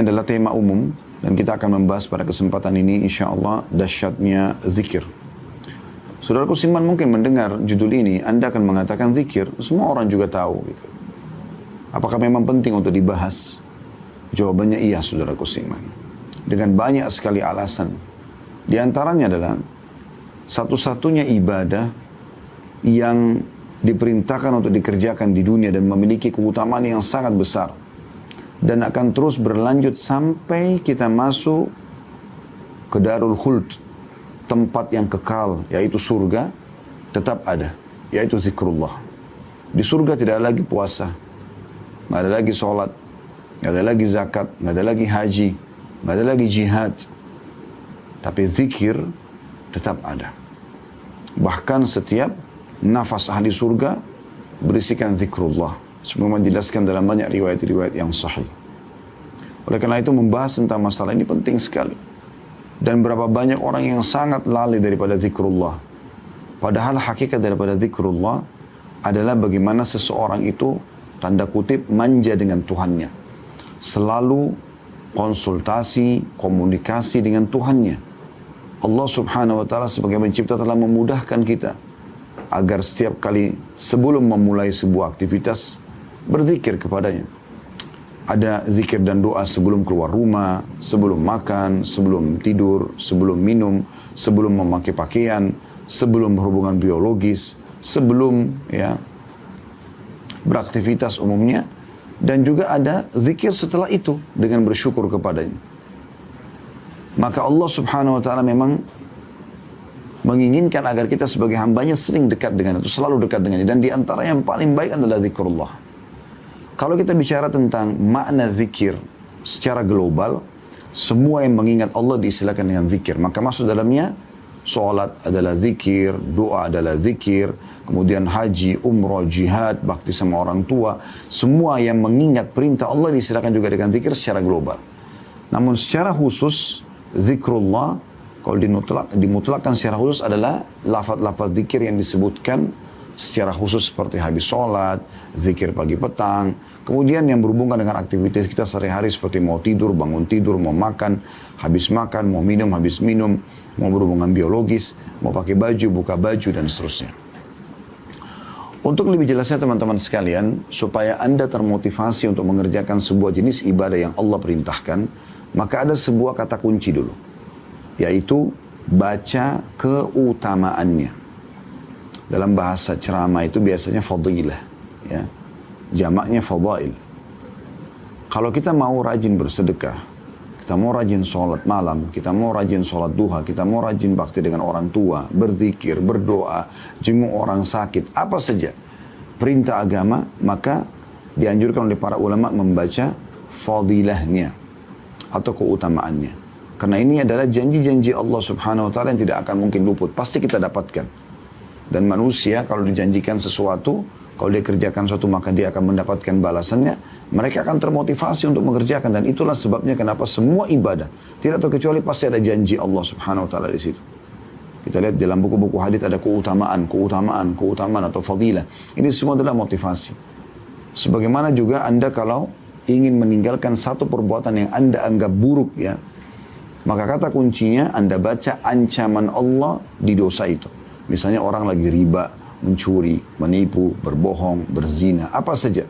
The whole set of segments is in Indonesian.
adalah tema umum dan kita akan membahas pada kesempatan ini insyaAllah dahsyatnya zikir. Saudaraku Siman mungkin mendengar judul ini, Anda akan mengatakan zikir, semua orang juga tahu. Gitu. Apakah memang penting untuk dibahas? Jawabannya iya saudaraku Siman. Dengan banyak sekali alasan. Di antaranya adalah satu-satunya ibadah yang diperintahkan untuk dikerjakan di dunia dan memiliki keutamaan yang sangat besar. Dan akan terus berlanjut sampai kita masuk ke Darul Khuld, tempat yang kekal, yaitu surga, tetap ada, yaitu zikrullah. Di surga tidak ada lagi puasa, nggak ada lagi sholat, nggak ada lagi zakat, nggak ada lagi haji, nggak ada lagi jihad. Tapi zikir tetap ada. Bahkan setiap nafas ahli surga berisikan zikrullah. Sebagaimana dijelaskan dalam banyak riwayat-riwayat yang sahih. Oleh karena itu membahas tentang masalah ini penting sekali. Dan berapa banyak orang yang sangat lalai daripada zikrullah. Padahal hakikat daripada zikrullah adalah bagaimana seseorang itu tanda kutip manja dengan Tuhannya. Selalu konsultasi, komunikasi dengan Tuhannya. Allah subhanahu wa ta'ala sebagai pencipta telah memudahkan kita agar setiap kali sebelum memulai sebuah aktivitas berzikir kepadanya. Ada zikir dan doa sebelum keluar rumah, sebelum makan, sebelum tidur, sebelum minum, sebelum memakai pakaian, sebelum berhubungan biologis, sebelum beraktivitas umumnya. Dan juga ada zikir setelah itu dengan bersyukur kepadanya. Maka Allah subhanahu wa ta'ala memang menginginkan agar kita sebagai hambanya sering dekat dengan itu, selalu dekat dengannya. Dan di antara yang paling baik adalah zikrullah. Kalau kita bicara tentang makna zikir secara global, semua yang mengingat Allah diistilahkan dengan zikir. Maka masuk dalamnya, sholat adalah zikir, doa adalah zikir, kemudian haji, umrah, jihad, bakti sama orang tua. Semua yang mengingat perintah Allah diistilahkan juga dengan zikir secara global. Namun secara khusus, zikrullah, kalau dimutlakkan secara khusus adalah lafaz-lafaz zikir yang disebutkan secara khusus seperti habis sholat, zikir pagi petang, kemudian yang berhubungan dengan aktivitas kita sehari-hari seperti mau tidur, bangun tidur, mau makan, mau minum, habis minum, mau berhubungan biologis, mau pakai baju, buka baju, dan seterusnya. Untuk lebih jelasnya teman-teman sekalian, supaya Anda termotivasi untuk mengerjakan sebuah jenis ibadah yang Allah perintahkan, maka ada sebuah kata kunci dulu, yaitu baca keutamaannya. Dalam bahasa ceramah itu biasanya fadilah, ya. Jamaknya fadail. Kalau kita mau rajin bersedekah, kita mau rajin sholat malam, kita mau rajin sholat duha, kita mau rajin bakti dengan orang tua, berzikir, berdoa, jenguk orang sakit, apa saja perintah agama, maka dianjurkan oleh para ulama membaca fadilahnya atau keutamaannya. Karena ini adalah janji-janji Allah subhanahu wa ta'ala yang tidak akan mungkin luput. Pasti kita dapatkan. Dan manusia kalau dijanjikan sesuatu, kalau dia kerjakan sesuatu maka dia akan mendapatkan balasannya. Mereka akan termotivasi untuk mengerjakan. Dan itulah sebabnya kenapa semua ibadah, tidak terkecuali pasti ada janji Allah subhanahu wa ta'ala di situ. Kita lihat dalam buku-buku hadits ada keutamaan atau fadilah. Ini semua adalah motivasi. Sebagaimana juga Anda kalau ingin meninggalkan satu perbuatan yang Anda anggap buruk, ya, maka kata kuncinya Anda baca ancaman Allah di dosa itu. Misalnya orang lagi riba, mencuri, menipu, berbohong, berzina, apa saja.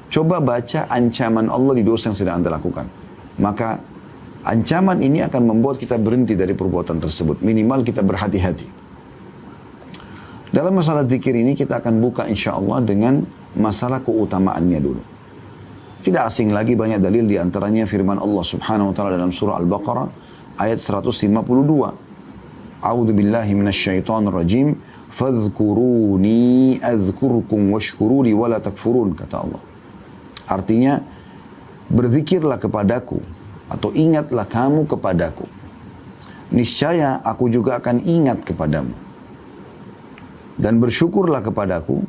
Coba baca ancaman Allah di dosa yang sedang Anda lakukan. Maka ancaman ini akan membuat kita berhenti dari perbuatan tersebut. Minimal kita berhati-hati. Dalam masalah zikir ini kita akan buka insya Allah dengan masalah keutamaannya dulu. Tidak asing lagi banyak dalil di antaranya firman Allah subhanahu wa ta'ala dalam surah Al-Baqarah ayat 152. A'udzu billahi minasyaitonir rajim. Fadhkuruni adzkurkum washkuruli wala takfurun, kata Allah. Artinya berzikirlah kepadaku atau ingatlah kamu kepadaku. Niscaya aku juga akan ingat kepadamu. Dan bersyukurlah kepadaku,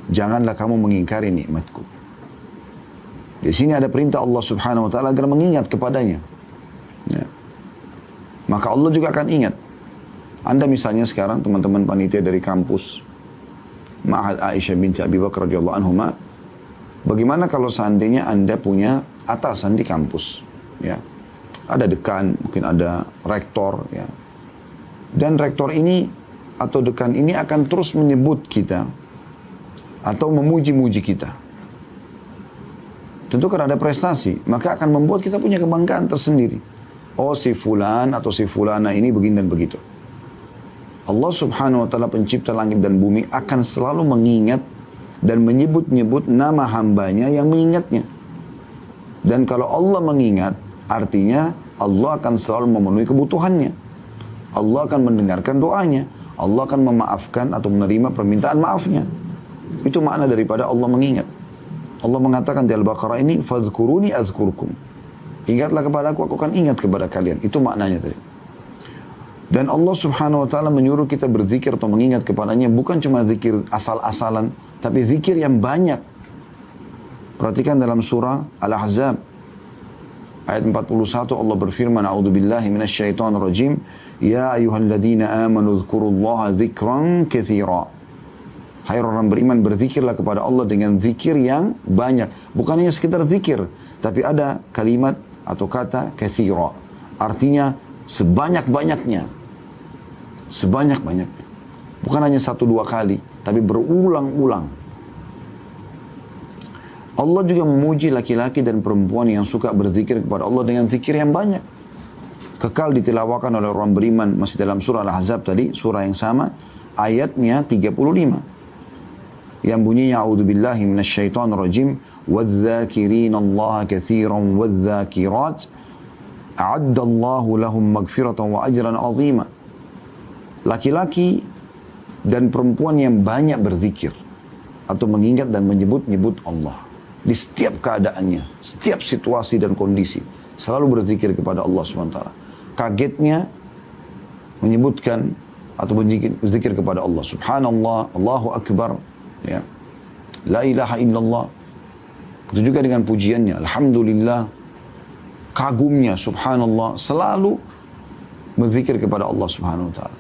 janganlah kamu mengingkari nikmatku. Di sini ada perintah Allah subhanahu wa ta'ala agar mengingat kepadanya. Ya. Maka Allah juga akan ingat. Anda misalnya sekarang teman-teman panitia dari kampus Ma'had Aisyah binti Abi Bakar radhiyallahu anhuma, bagaimana kalau seandainya Anda punya atasan di kampus? ya. Ada dekan, mungkin ada rektor, ya. Dan rektor ini atau dekan ini akan terus menyebut kita atau memuji-muji kita. Tentu karena ada prestasi, maka akan membuat kita punya kebanggaan tersendiri. Oh, si fulan atau si fulana ini begini dan begitu. Allah subhanahu wa ta'ala pencipta langit dan bumi akan selalu mengingat dan menyebut-nyebut nama hambanya yang mengingatnya. Dan kalau Allah mengingat, artinya Allah akan selalu memenuhi kebutuhannya. Allah akan mendengarkan doanya. Allah akan memaafkan atau menerima permintaan maafnya. Itu makna daripada Allah mengingat. Allah mengatakan di Al-Baqarah ini, "Fadhkuruni azkurkum." Ingatlah kepada aku akan ingat kepada kalian. Itu maknanya tadi. Dan Allah subhanahu wa ta'ala menyuruh kita berzikir atau mengingat kepadanya bukan cuma zikir asal-asalan, tapi zikir yang banyak. Perhatikan dalam surah Al-Ahzab ayat 41 Allah berfirman, "A'udzubillahi minasyaitonir rajim, ya ayyuhalladzina amanu dzkurullaha dzikran katsira." Hai orang beriman, berzikirlah kepada Allah dengan zikir yang banyak. Bukan hanya sekedar zikir, tapi ada kalimat atau kata katsira. Artinya sebanyak-banyaknya. Sebanyak-banyaknya. Bukan hanya 1-2 kali, tapi berulang-ulang. Allah juga memuji laki-laki dan perempuan yang suka berzikir kepada Allah dengan zikir yang banyak. Kekal ditilawakan oleh orang beriman masih dalam surah Al-Ahzab tadi, surah yang sama, ayatnya 35. Yang bunyinya, "A'udzubillahi minasyaitonirrajim, wadh-dzakirinallaha katsiran wadh-dzakirat, a'addallahu lahum maghfiratan wa ajran 'azima." Laki-laki dan perempuan yang banyak berzikir atau mengingat dan menyebut-nyebut Allah di setiap keadaannya, setiap situasi dan kondisi, selalu berzikir kepada Allah SWT. Kagetnya menyebutkan atau berzikir kepada Allah. Subhanallah, Allahu Akbar, ya. La ilaha illallah. Itu juga dengan pujiannya, alhamdulillah, kagumnya, subhanallah, selalu berzikir kepada Allah Subhanahu wa taala.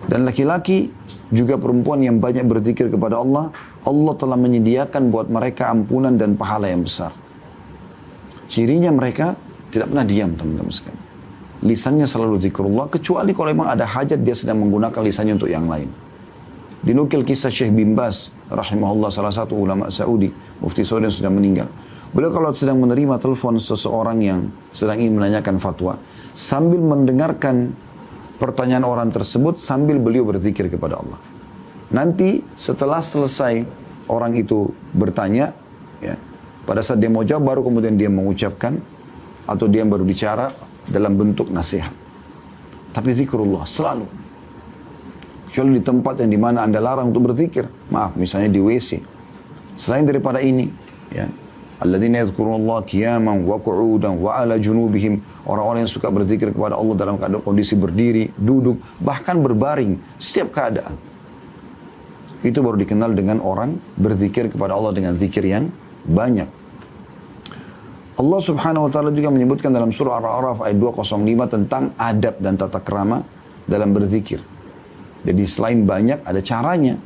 Dan laki-laki juga perempuan yang banyak berzikir kepada Allah, Allah telah menyediakan buat mereka ampunan dan pahala yang besar. Cirinya mereka tidak pernah diam, teman-teman sekalian. Lisannya selalu zikrullah, kecuali kalau memang ada hajat dia sedang menggunakan lisannya untuk yang lain. Dinukil kisah Syekh bin Baz, rahimahullah, salah satu ulama Saudi, Mufti Saudi yang sudah meninggal. Beliau kalau sedang menerima telepon seseorang yang sedang ingin menanyakan fatwa, sambil mendengarkan pertanyaan orang tersebut, sambil beliau berzikir kepada Allah. Nanti setelah selesai orang itu bertanya, ya, pada saat dia mau jawab, baru kemudian dia mengucapkan atau dia berbicara dalam bentuk nasihat. Tapi zikrullah selalu. Kecuali di tempat yang dimana Anda larang untuk berzikir. Maaf, misalnya di WC. Selain daripada ini, ya, alladzina yadhkurunallaha qiyaman wa qu'udan wa 'ala junubihim, orang-orang yang suka berzikir kepada Allah dalam keadaan kondisi berdiri, duduk, bahkan berbaring, setiap keadaan. Itu baru dikenal dengan orang berzikir kepada Allah dengan zikir yang banyak. Allah subhanahu wa ta'ala juga menyebutkan dalam surah Al-A'raf ayat 205 tentang adab dan tata krama dalam berzikir. Jadi selain banyak, ada caranya.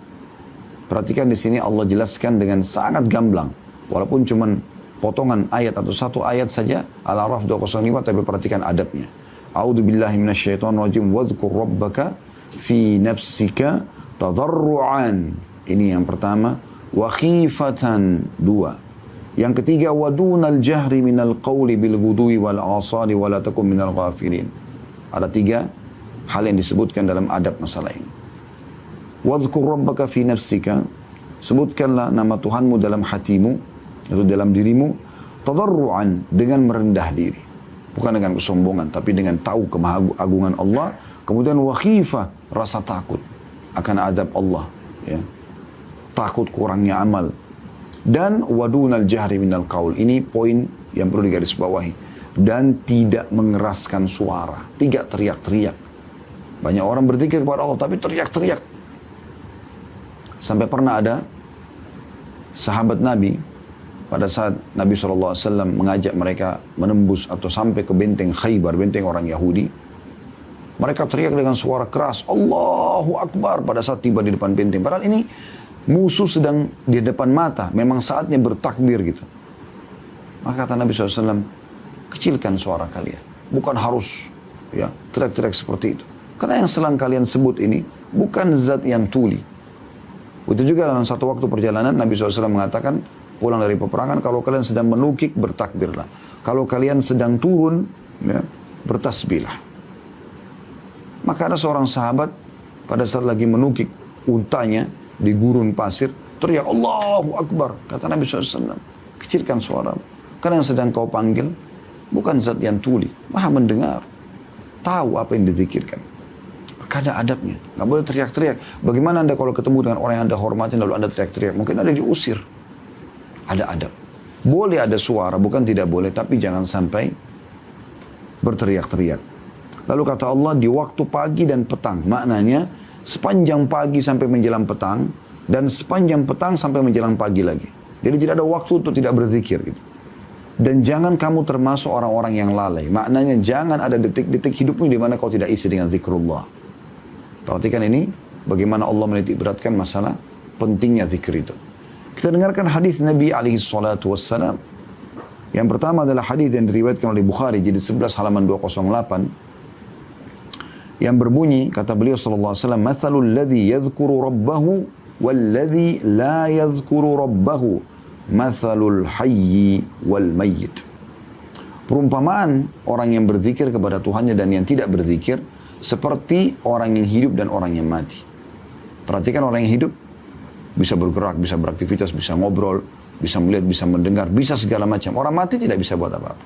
Perhatikan di sini Allah jelaskan dengan sangat gamblang. Walaupun cuma potongan ayat atau satu ayat saja, Al-A'raf 205, tapi perhatikan adabnya. A'udzu billahi minasyaitonir rajim, wadhkur rabbaka fi nafsika tadarruan. Ini yang pertama. Wa khifatan, 2. Yang ketiga, wadunal jahri minal qawli bil ghudwi wal asali wa la takum minal ghafilin. Ada 3 hal yang disebutkan dalam adab masalah ini. Wadhkur rabbaka fi nafsika, sebutkanlah nama Tuhanmu dalam hatimu atau dalam dirimu, tadarruan, dengan merendah diri, bukan dengan kesombongan, tapi dengan tahu kemahagungan Allah. Kemudian wa khifah, rasa takut akan azab Allah, ya, takut kurangnya amal. Dan wadunal jahri minal qaul, ini poin yang perlu digarisbawahi, dan tidak mengeraskan suara, tidak teriak-teriak. Banyak orang berzikir kepada Allah tapi teriak-teriak. Sampai pernah ada sahabat Nabi, pada saat Nabi SAW mengajak mereka menembus atau sampai ke benteng Khaybar, benteng orang Yahudi. Mereka teriak dengan suara keras, Allahu Akbar, pada saat tiba di depan benteng. Padahal ini musuh sedang di depan mata, memang saatnya bertakbir gitu. Maka kata Nabi SAW, kecilkan suara kalian. Bukan harus ya teriak-teriak seperti itu. Karena yang sedang kalian sebut ini bukan zat yang tuli. Itu juga dalam satu waktu perjalanan Nabi SAW mengatakan, pulang dari peperangan, kalau kalian sedang menukik, bertakbirlah. Kalau kalian sedang turun, ya, bertasbihlah. Maka ada seorang sahabat pada saat lagi menukik untanya di gurun pasir, teriak Allahu Akbar. Kata Nabi SAW, kecilkan suara. Karena yang sedang kau panggil bukan zat yang tuli, maha mendengar, tahu apa yang dizikirkan. Maka ada adabnya, nggak boleh teriak-teriak. Bagaimana anda kalau ketemu dengan orang yang anda hormati lalu anda teriak-teriak? Mungkin ada diusir. Ada adab. Boleh ada suara, bukan tidak boleh, tapi jangan sampai berteriak-teriak. Lalu kata Allah, di waktu pagi dan petang. Maknanya, sepanjang pagi sampai menjelang petang, dan sepanjang petang sampai menjelang pagi lagi. Jadi tidak ada waktu untuk tidak berzikir gitu. Dan jangan kamu termasuk orang-orang yang lalai. Maknanya jangan ada detik-detik hidupmu di mana kau tidak isi dengan zikrullah. Perhatikan ini, bagaimana Allah menitik beratkan masalah pentingnya zikir itu. Kita dengarkan hadis Nabi SAW. Yang pertama adalah hadis yang diriwayatkan oleh Bukhari, jadi 11 halaman 208. Yang berbunyi, kata beliau SAW, Mathalul ladhi yadhkuru rabbahu walladhi la yadhkuru rabbahu. Mathalul hayyi wal mayyit. Perumpamaan orang yang berzikir kepada Tuhannya dan yang tidak berzikir seperti orang yang hidup dan orang yang mati. Perhatikan orang yang hidup bisa bergerak, bisa beraktivitas, bisa ngobrol, bisa melihat, bisa mendengar, bisa segala macam. Orang mati tidak bisa buat apa-apa.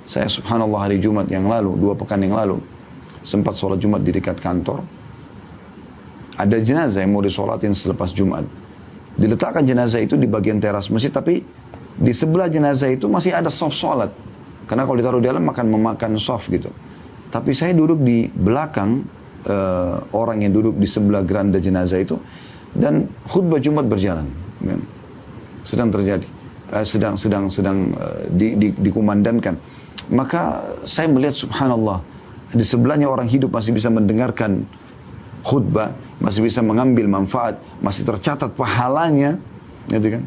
Saya subhanallah hari Jumat yang lalu, 2 pekan yang lalu, sempat sholat Jumat di dekat kantor. Ada jenazah yang mau disolatin selepas Jumat. Diletakkan jenazah itu di bagian teras masjid, tapi di sebelah jenazah itu masih ada soft sholat. Karena kalau ditaruh di dalam akan memakan soft gitu. Tapi saya duduk di belakang orang yang duduk di sebelah geranda jenazah itu, dan khutbah Jumat berjalan. Sedang terjadi. Sedang dikumandangkan. Maka saya melihat subhanallah, di sebelahnya orang hidup masih bisa mendengarkan khutbah, masih bisa mengambil manfaat, masih tercatat pahalanya, gitu kan.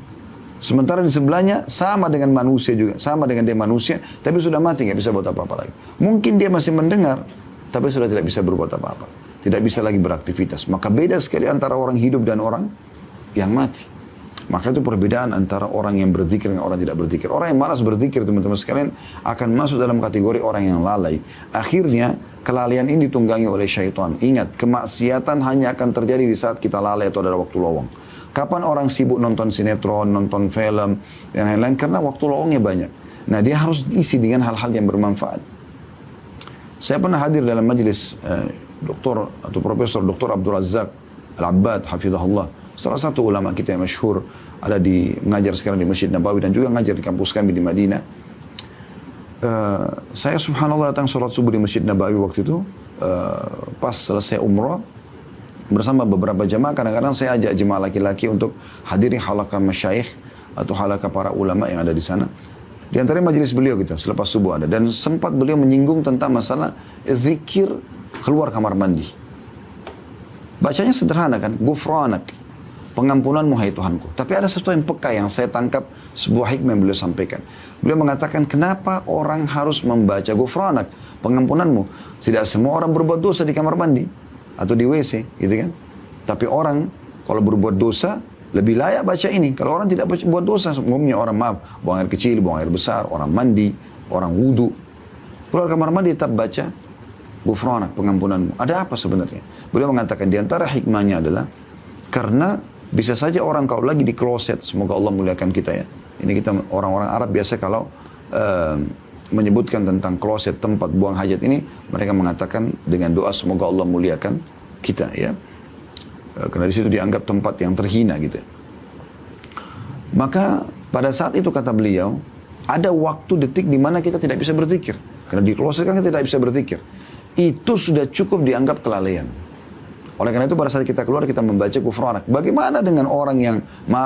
Sementara di sebelahnya sama dengan manusia juga, sama dengan dia manusia, tapi sudah mati, nggak bisa buat apa-apa lagi. Mungkin dia masih mendengar, tapi sudah tidak bisa berbuat apa-apa, tidak bisa lagi beraktivitas. Maka beda sekali antara orang hidup dan orang yang mati. Maka itu perbedaan antara orang yang berzikir dan orang yang tidak berzikir. Orang yang malas berzikir, teman-teman sekalian, akan masuk dalam kategori orang yang lalai. Akhirnya, kelalaian ini ditunggangi oleh syaitan. Ingat, kemaksiatan hanya akan terjadi di saat kita lalai atau ada waktu lowong. Kapan orang sibuk nonton sinetron, nonton film, dan lain-lain? Karena waktu lowongnya banyak. Nah, dia harus isi dengan hal-hal yang bermanfaat. Saya pernah hadir dalam majelis Doktor atau Profesor Dr. Abdul Razak Al-Abbad, hafizahullah. Salah satu ulama kita yang masyhur, ada mengajar sekarang di Masjid Nabawi dan juga mengajar di kampus kami di Madinah. Saya subhanallah datang sholat subuh di Masjid Nabawi waktu itu, pas selesai umrah, bersama beberapa jemaah. Kadang-kadang saya ajak jemaah laki-laki untuk hadiri halaqah masyayikh atau halaqah para ulama yang ada di sana. Di antara majelis beliau gitu, selepas subuh ada. Dan sempat beliau menyinggung tentang masalah zikir keluar kamar mandi. Bacanya sederhana kan, gufranak, pengampunanmu hai Tuhanku. Tapi ada sesuatu yang peka yang saya tangkap, sebuah hikmah yang beliau sampaikan. Beliau mengatakan, kenapa orang harus membaca gufranak, pengampunanmu? Tidak semua orang berbuat dosa di kamar mandi atau di WC, gitu kan? Tapi orang kalau berbuat dosa lebih layak baca ini. Kalau orang tidak buat dosa, umumnya orang buang air kecil, buang air besar, orang mandi, orang wudu, keluar kamar mandi tetap baca gufranak, pengampunanmu. Ada apa sebenarnya? Beliau mengatakan di antara hikmahnya adalah karena bisa saja orang kalau lagi di kloset, semoga Allah muliakan kita ya. Ini kita orang-orang Arab biasa kalau menyebutkan tentang kloset, tempat buang hajat ini, mereka mengatakan dengan doa semoga Allah muliakan kita ya. Karena di situ dianggap tempat yang terhina gitu. Maka pada saat itu kata beliau, ada waktu detik di mana kita tidak bisa berzikir. Karena di kloset kan kita tidak bisa berzikir. Itu sudah cukup dianggap kelalaian. Oleh karena itu pada saat kita keluar kita membaca gufranak. Bagaimana dengan orang yang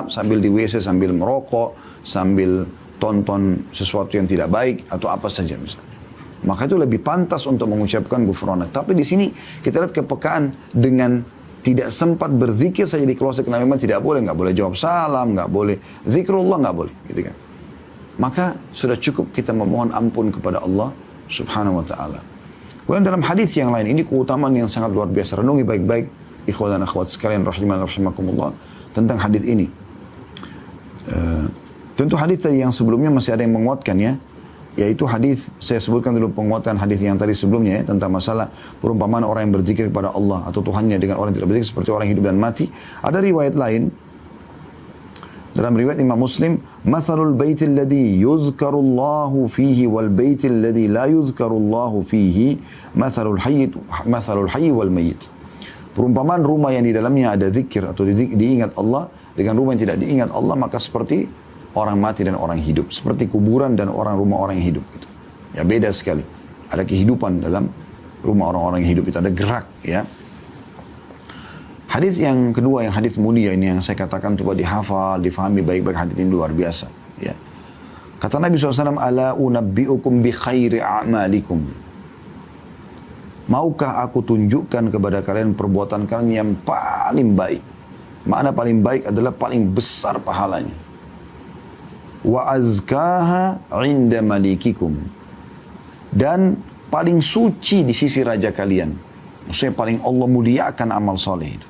sambil di WC, sambil merokok, sambil tonton sesuatu yang tidak baik atau apa saja misalnya. Maka itu lebih pantas untuk mengucapkan gufranak. Tapi di sini kita lihat kepekaan dengan tidak sempat berzikir saja di kloset, karena memang tidak boleh, nggak boleh jawab salam, nggak boleh zikrullah, nggak boleh, gitu kan. maka sudah cukup kita memohon ampun kepada Allah subhanahu wa ta'ala. Kemudian dalam hadis yang lain, ini keutamaan yang sangat luar biasa. Renungi baik-baik, ikhwan dan akhwat sekalian, rahimakumullah, tentang hadis ini. Tentu hadis tadi yang sebelumnya masih ada yang menguatkan ya, yaitu hadis, saya sebutkan dulu penguatan hadis yang tadi sebelumnya ya, tentang masalah perumpamaan orang yang berzikir kepada Allah atau Tuhannya dengan orang yang tidak berzikir seperti orang hidup dan mati. Ada riwayat lain, dalam riwayat Imam Muslim, "Mathalul baitil ladzi yuzkarullahu fihi wal baitil ladzi la yuzkarullahu fihi, mathalul hayy wal mayyit." Perumpamaan rumah yang di dalamnya ada zikir atau diingat Allah dengan rumah yang tidak diingat Allah, maka seperti orang mati dan orang hidup, seperti kuburan dan rumah orang yang hidup gitu. Ya beda sekali. Ada kehidupan dalam rumah orang-orang yang hidup itu, ada gerak ya. Hadis yang kedua, yang hadis mulia ini yang saya katakan coba dihafal, difahami baik-baik, hadis ini luar biasa ya. Kata Nabi SAW, "Ala unabbi'ukum bi khairi a'malikum." Maukah aku tunjukkan kepada kalian perbuatan kalian yang paling baik? Makna paling baik adalah paling besar pahalanya. Wa azkaha 'inda malikikum. Dan paling suci di sisi raja kalian. Maksudnya paling Allah muliakan amal soleh itu.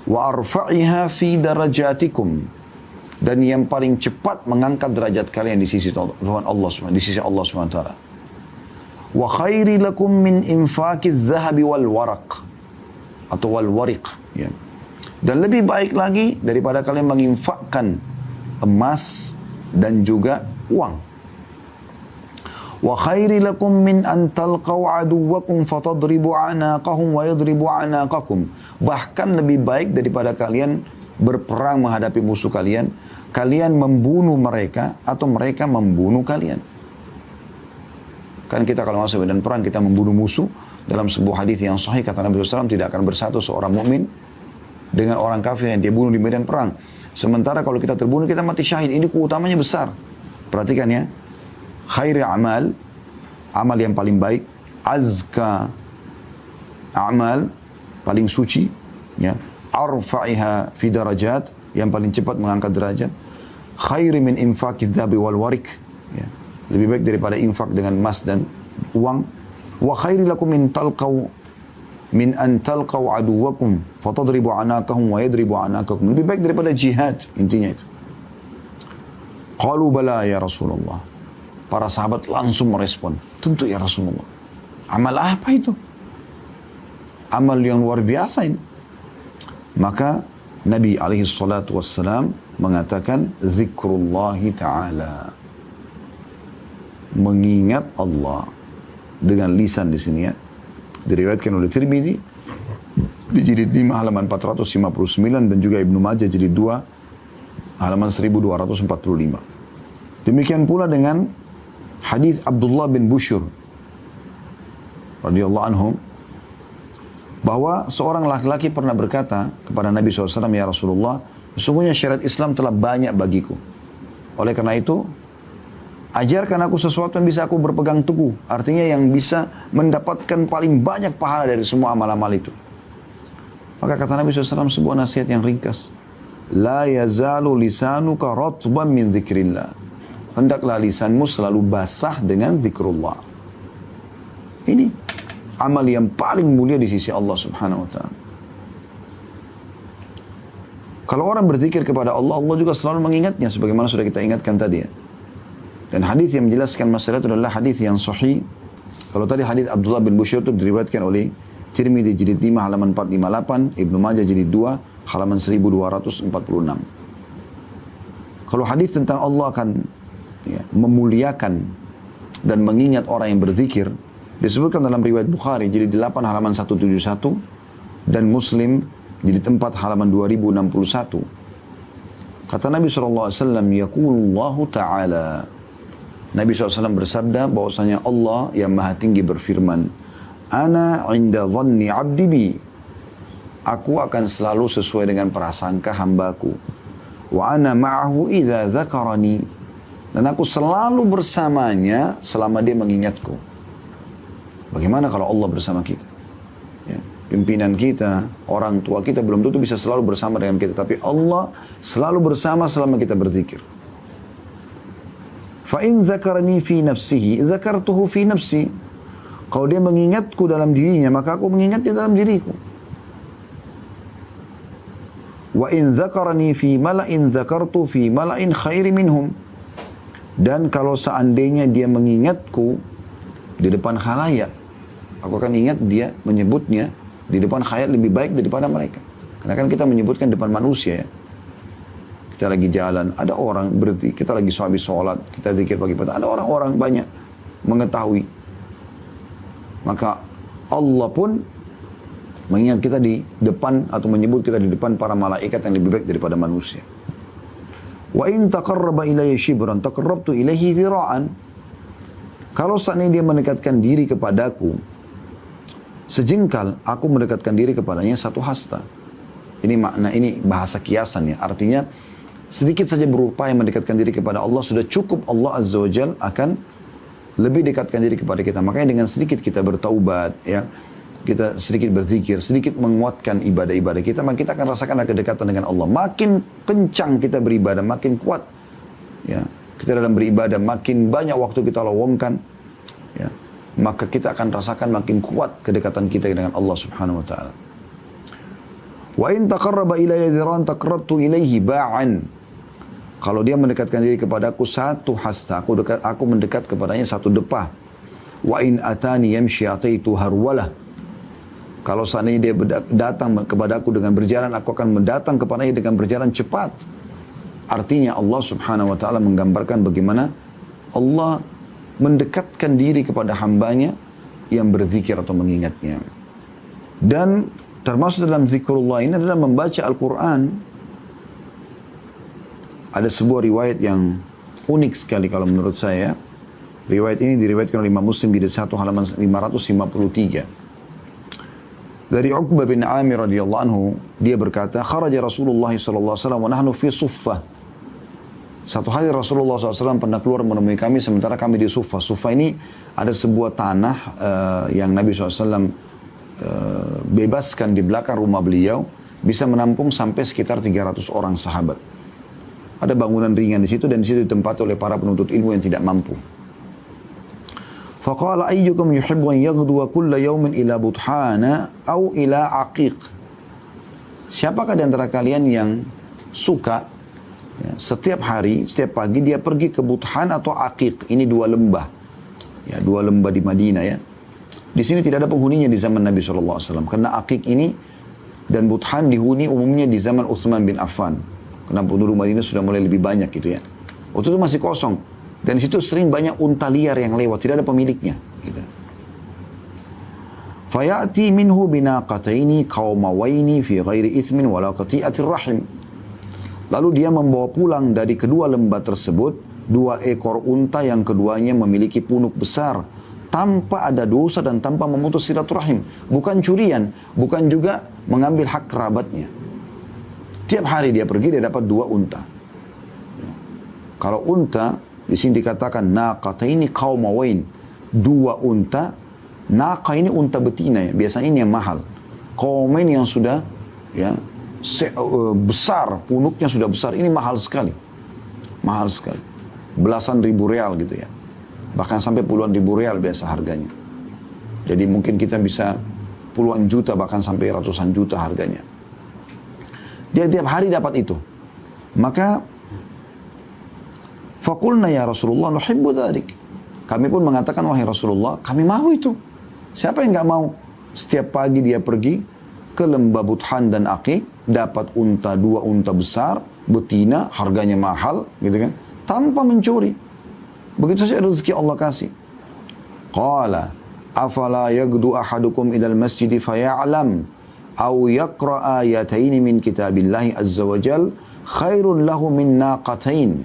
Wa arfa'iha fi darajatikum, dan yang paling cepat mengangkat derajat kalian di sisi Tuhan Allah SWT, di sisi Allah SWT. Wa khairi lakum min infaqiz zahabi wal waraq, atau wal wariq ya. Dan lebih baik lagi daripada kalian menginfakkan emas dan juga uang. Wa khairi lakum min an talqaw aduwakum fatadribu anaqahum wa yadribu anaqakum. Bahkan lebih baik daripada kalian berperang menghadapi musuh kalian, kalian membunuh mereka atau mereka membunuh kalian. Kan kita kalau masuk medan perang kita membunuh musuh, dalam sebuah hadis yang sahih kata Nabi SAW, tidak akan bersatu seorang mukmin dengan orang kafir yang dia bunuh di medan perang. Sementara kalau kita terbunuh kita mati syahid. Ini keutamanya besar. Perhatikan ya. Khairi amal, amal yang paling baik. Azka amal, paling suci ya. Arfa'iha fi darajat, yang paling cepat mengangkat derajat. Khairi min infaqid dhabi wal warik ya. Lebih baik daripada infak dengan emas dan uang. Wa khairi lakum min an talqaw aduwakum fatadribu anaqahum wa yadribu anaqakum. Lebih baik daripada jihad, intinya itu. Qalu bala ya Rasulullah. Para sahabat langsung merespon, tentu ya Rasulullah. Amal apa itu? Amal yang luar biasa ini. Maka Nabi SAW mengatakan zikrullahi ta'ala, mengingat Allah dengan lisan di sini ya. Diriwayatkan oleh Tirmidzi di jilid 5 halaman 459 dan juga Ibnu Majah jilid 2 halaman 1245. Demikian pula dengan hadis Abdullah bin Bushyr radhiyallahu anhum, bahwa seorang laki-laki pernah berkata kepada Nabi SAW, ya Rasulullah, sesungguhnya syariat Islam telah banyak bagiku. Oleh karena itu, ajarkan aku sesuatu yang bisa aku berpegang teguh. Artinya yang bisa mendapatkan paling banyak pahala dari semua amal-amal itu. Maka kata Nabi SAW sebuah nasihat yang ringkas. La yazalu lisanuka ratban min dzikrillah. Hendaklah lisanmu selalu basah dengan zikrullah. Ini amal yang paling mulia di sisi Allah Subhanahu wa ta'ala. Kalau orang berzikir kepada Allah, Allah juga selalu mengingatnya sebagaimana sudah kita ingatkan tadi ya. Dan hadis yang menjelaskan masalah itu adalah hadis yang sahih. Kalau tadi hadis Abdullah bin Bushyr itu diriwayatkan oleh Tirmidzi jilid 5 halaman 458, Ibnu Majah jilid 2 halaman 1246. Kalau hadis tentang Allah akan ya, memuliakan dan mengingat orang yang berzikir, disebutkan dalam riwayat Bukhari jilid 8 halaman 171 dan Muslim jilid 4 halaman 2061. Kata Nabi SAW, yaqulullahu ta'ala, Nabi SAW bersabda bahwasanya Allah yang maha tinggi berfirman, Ana inda dhanni abdi bi, aku akan selalu sesuai dengan prasangka hambaku. Wa ana ma'ahu idza dzakarani, dan aku selalu bersamanya selama dia mengingatku. Bagaimana kalau Allah bersama kita? Ya, pimpinan kita, orang tua kita belum tentu bisa selalu bersama dengan kita, tapi Allah selalu bersama selama kita berzikir. Fa in dzakarani fi nafsihi, dzakartuhu fi nafsi. Kalau dia mengingatku dalam dirinya, maka aku mengingatnya dalam diriku. Wa in dzakarani fi mala'in, dzakartu fi mala'in khairi minhum. Dan kalau seandainya dia mengingatku di depan khalayak, aku akan ingat dia menyebutnya di depan khalayak lebih baik daripada mereka. Karena kan kita menyebutkan depan manusia ya. Kita lagi jalan, ada orang berhenti, kita lagi habis sholat, kita zikir pagi petang, ada orang-orang banyak mengetahui. Maka Allah pun mengingat kita di depan atau menyebut kita di depan para malaikat yang lebih baik daripada manusia. Wa in taqarraba ilayya shibran taqarrabtu ilayhi dhira'an. Kalau seandainya dia mendekatkan diri kepadaku sejengkal, aku mendekatkan diri kepadanya satu hasta. Ini makna, ini bahasa kiasan ya. Artinya sedikit saja berupaya mendekatkan diri kepada Allah, sudah cukup Allah Azza wa Jal akan lebih dekatkan diri kepada kita. Makanya dengan sedikit kita bertaubat, ya, kita sedikit berzikir, sedikit menguatkan ibadah-ibadah kita, maka kita akan rasakan kedekatan dengan Allah. Makin kencang kita beribadah, makin kuat, ya, kita dalam beribadah, makin banyak waktu kita lowongkan, ya, maka kita akan rasakan makin kuat kedekatan kita dengan Allah Subhanahu Wa Taala. Wa in taqarraba ilayya dhiran taqarrabtu ilayhi ba'an. Kalau dia mendekatkan diri kepadaku satu hasta, aku mendekat kepadanya satu depah. Wa in atani yamshi ataitu harwalah. Kalau seandainya dia datang kepadaku dengan berjalan, aku akan mendatang kepadanya dengan berjalan cepat. Artinya Allah Subhanahu wa taala menggambarkan bagaimana Allah mendekatkan diri kepada hambanya yang berzikir atau mengingatnya. Dan termasuk dalam zikrullah ini adalah membaca Al-Quran. Ada sebuah riwayat yang unik sekali kalau menurut saya. Riwayat ini diriwayatkan oleh Imam Muslim di 1 halaman 553. Dari Uqbah bin Amir radhiyallahu anhu, dia berkata, kharaja Rasulullah sallallahu alaihi wasallam wa nahnu fi suffah. Satu hari Rasulullah SAW pernah keluar menemui kami sementara kami di Suffah. Suffah ini ada sebuah tanah yang Nabi SAW bebaskan di belakang rumah beliau, bisa menampung sampai sekitar 300 orang sahabat. Ada bangunan ringan di situ dan di situ ditempati oleh para penuntut ilmu yang tidak mampu. Faqala ayyukum yuhibbu an yaghduwa kulla yawmin ila buthana aw ila aqiq. Siapakah di antara kalian yang suka ya, setiap hari, setiap pagi dia pergi ke Buthan atau Aqiq. Ini dua lembah. Ya, dua lembah di Madinah ya. Di sini tidak ada penghuninya di zaman Nabi SAW. Karena Aqiq ini dan Buthan dihuni umumnya di zaman Uthman bin Affan. Karena penduduk Madinah sudah mulai lebih banyak gitu ya. Waktu itu masih kosong. Dan di situ sering banyak unta liar yang lewat. Tidak ada pemiliknya. Gitu. Fayati minhu binaqataini qawmawaini fi ghairi ithmin wala qati'atir rahim. Lalu dia membawa pulang dari kedua lembah tersebut 2 ekor unta yang keduanya memiliki punuk besar tanpa ada dosa dan tanpa memutus silaturahim. Bukan curian, bukan juga mengambil hak kerabatnya. Tiap hari dia pergi, dia dapat 2 unta. Kalau unta, di sini dikatakan naqataini qaumawain, 2 unta. Naqa ini unta betina ya, biasanya ini yang mahal. Qaumain yang sudah ya besar, punuknya sudah besar, ini mahal sekali. Mahal sekali. Belasan ribu real gitu ya. Bahkan sampai puluhan ribu real biasa harganya. Jadi mungkin kita bisa puluhan juta, bahkan sampai ratusan juta harganya. Dia tiap hari dapat itu. Maka faqulna ya Rasulullah nuhibbu dzalik. Kami pun mengatakan, wahai Rasulullah, kami mau itu. Siapa yang enggak mau? Setiap pagi dia pergi ke lembah Buthan dan Aqiq, dapat unta, 2 unta besar, betina, harganya mahal, gitu kan, tanpa mencuri. Begitu saja rezeki Allah kasih. Qala, afala yagdu ahadukum idal masjidi faya'lam, aw yaqra ayataini min kitabillahi azza wa jal, khairun lahu min naqatain,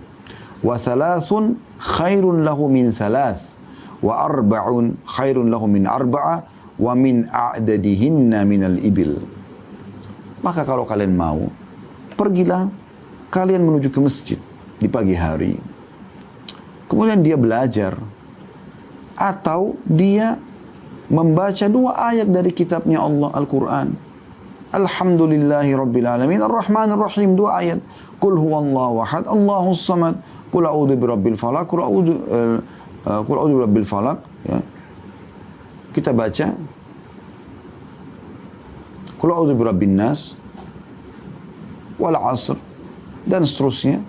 wa thalathun khairun lahu min thalath, wa arba'un khairun lahu min arba'a, wa min a'dadihinna minal ibil. Maka kalau kalian mau, pergilah kalian menuju ke masjid di pagi hari. Kemudian dia belajar. Atau dia membaca 2 ayat dari kitabnya Allah, Al-Quran. Alhamdulillahi Rabbil Alamin, Ar-Rahman Ar-Rahim, 2 ayat. Qul huwallahu ahad, Allahus samad, Qul a'udzu birabbil falaq, qul a'udzu birabbil falaq, ya. Kita baca qul a'udzu birabbin nas, wal 'asr, dan seterusnya.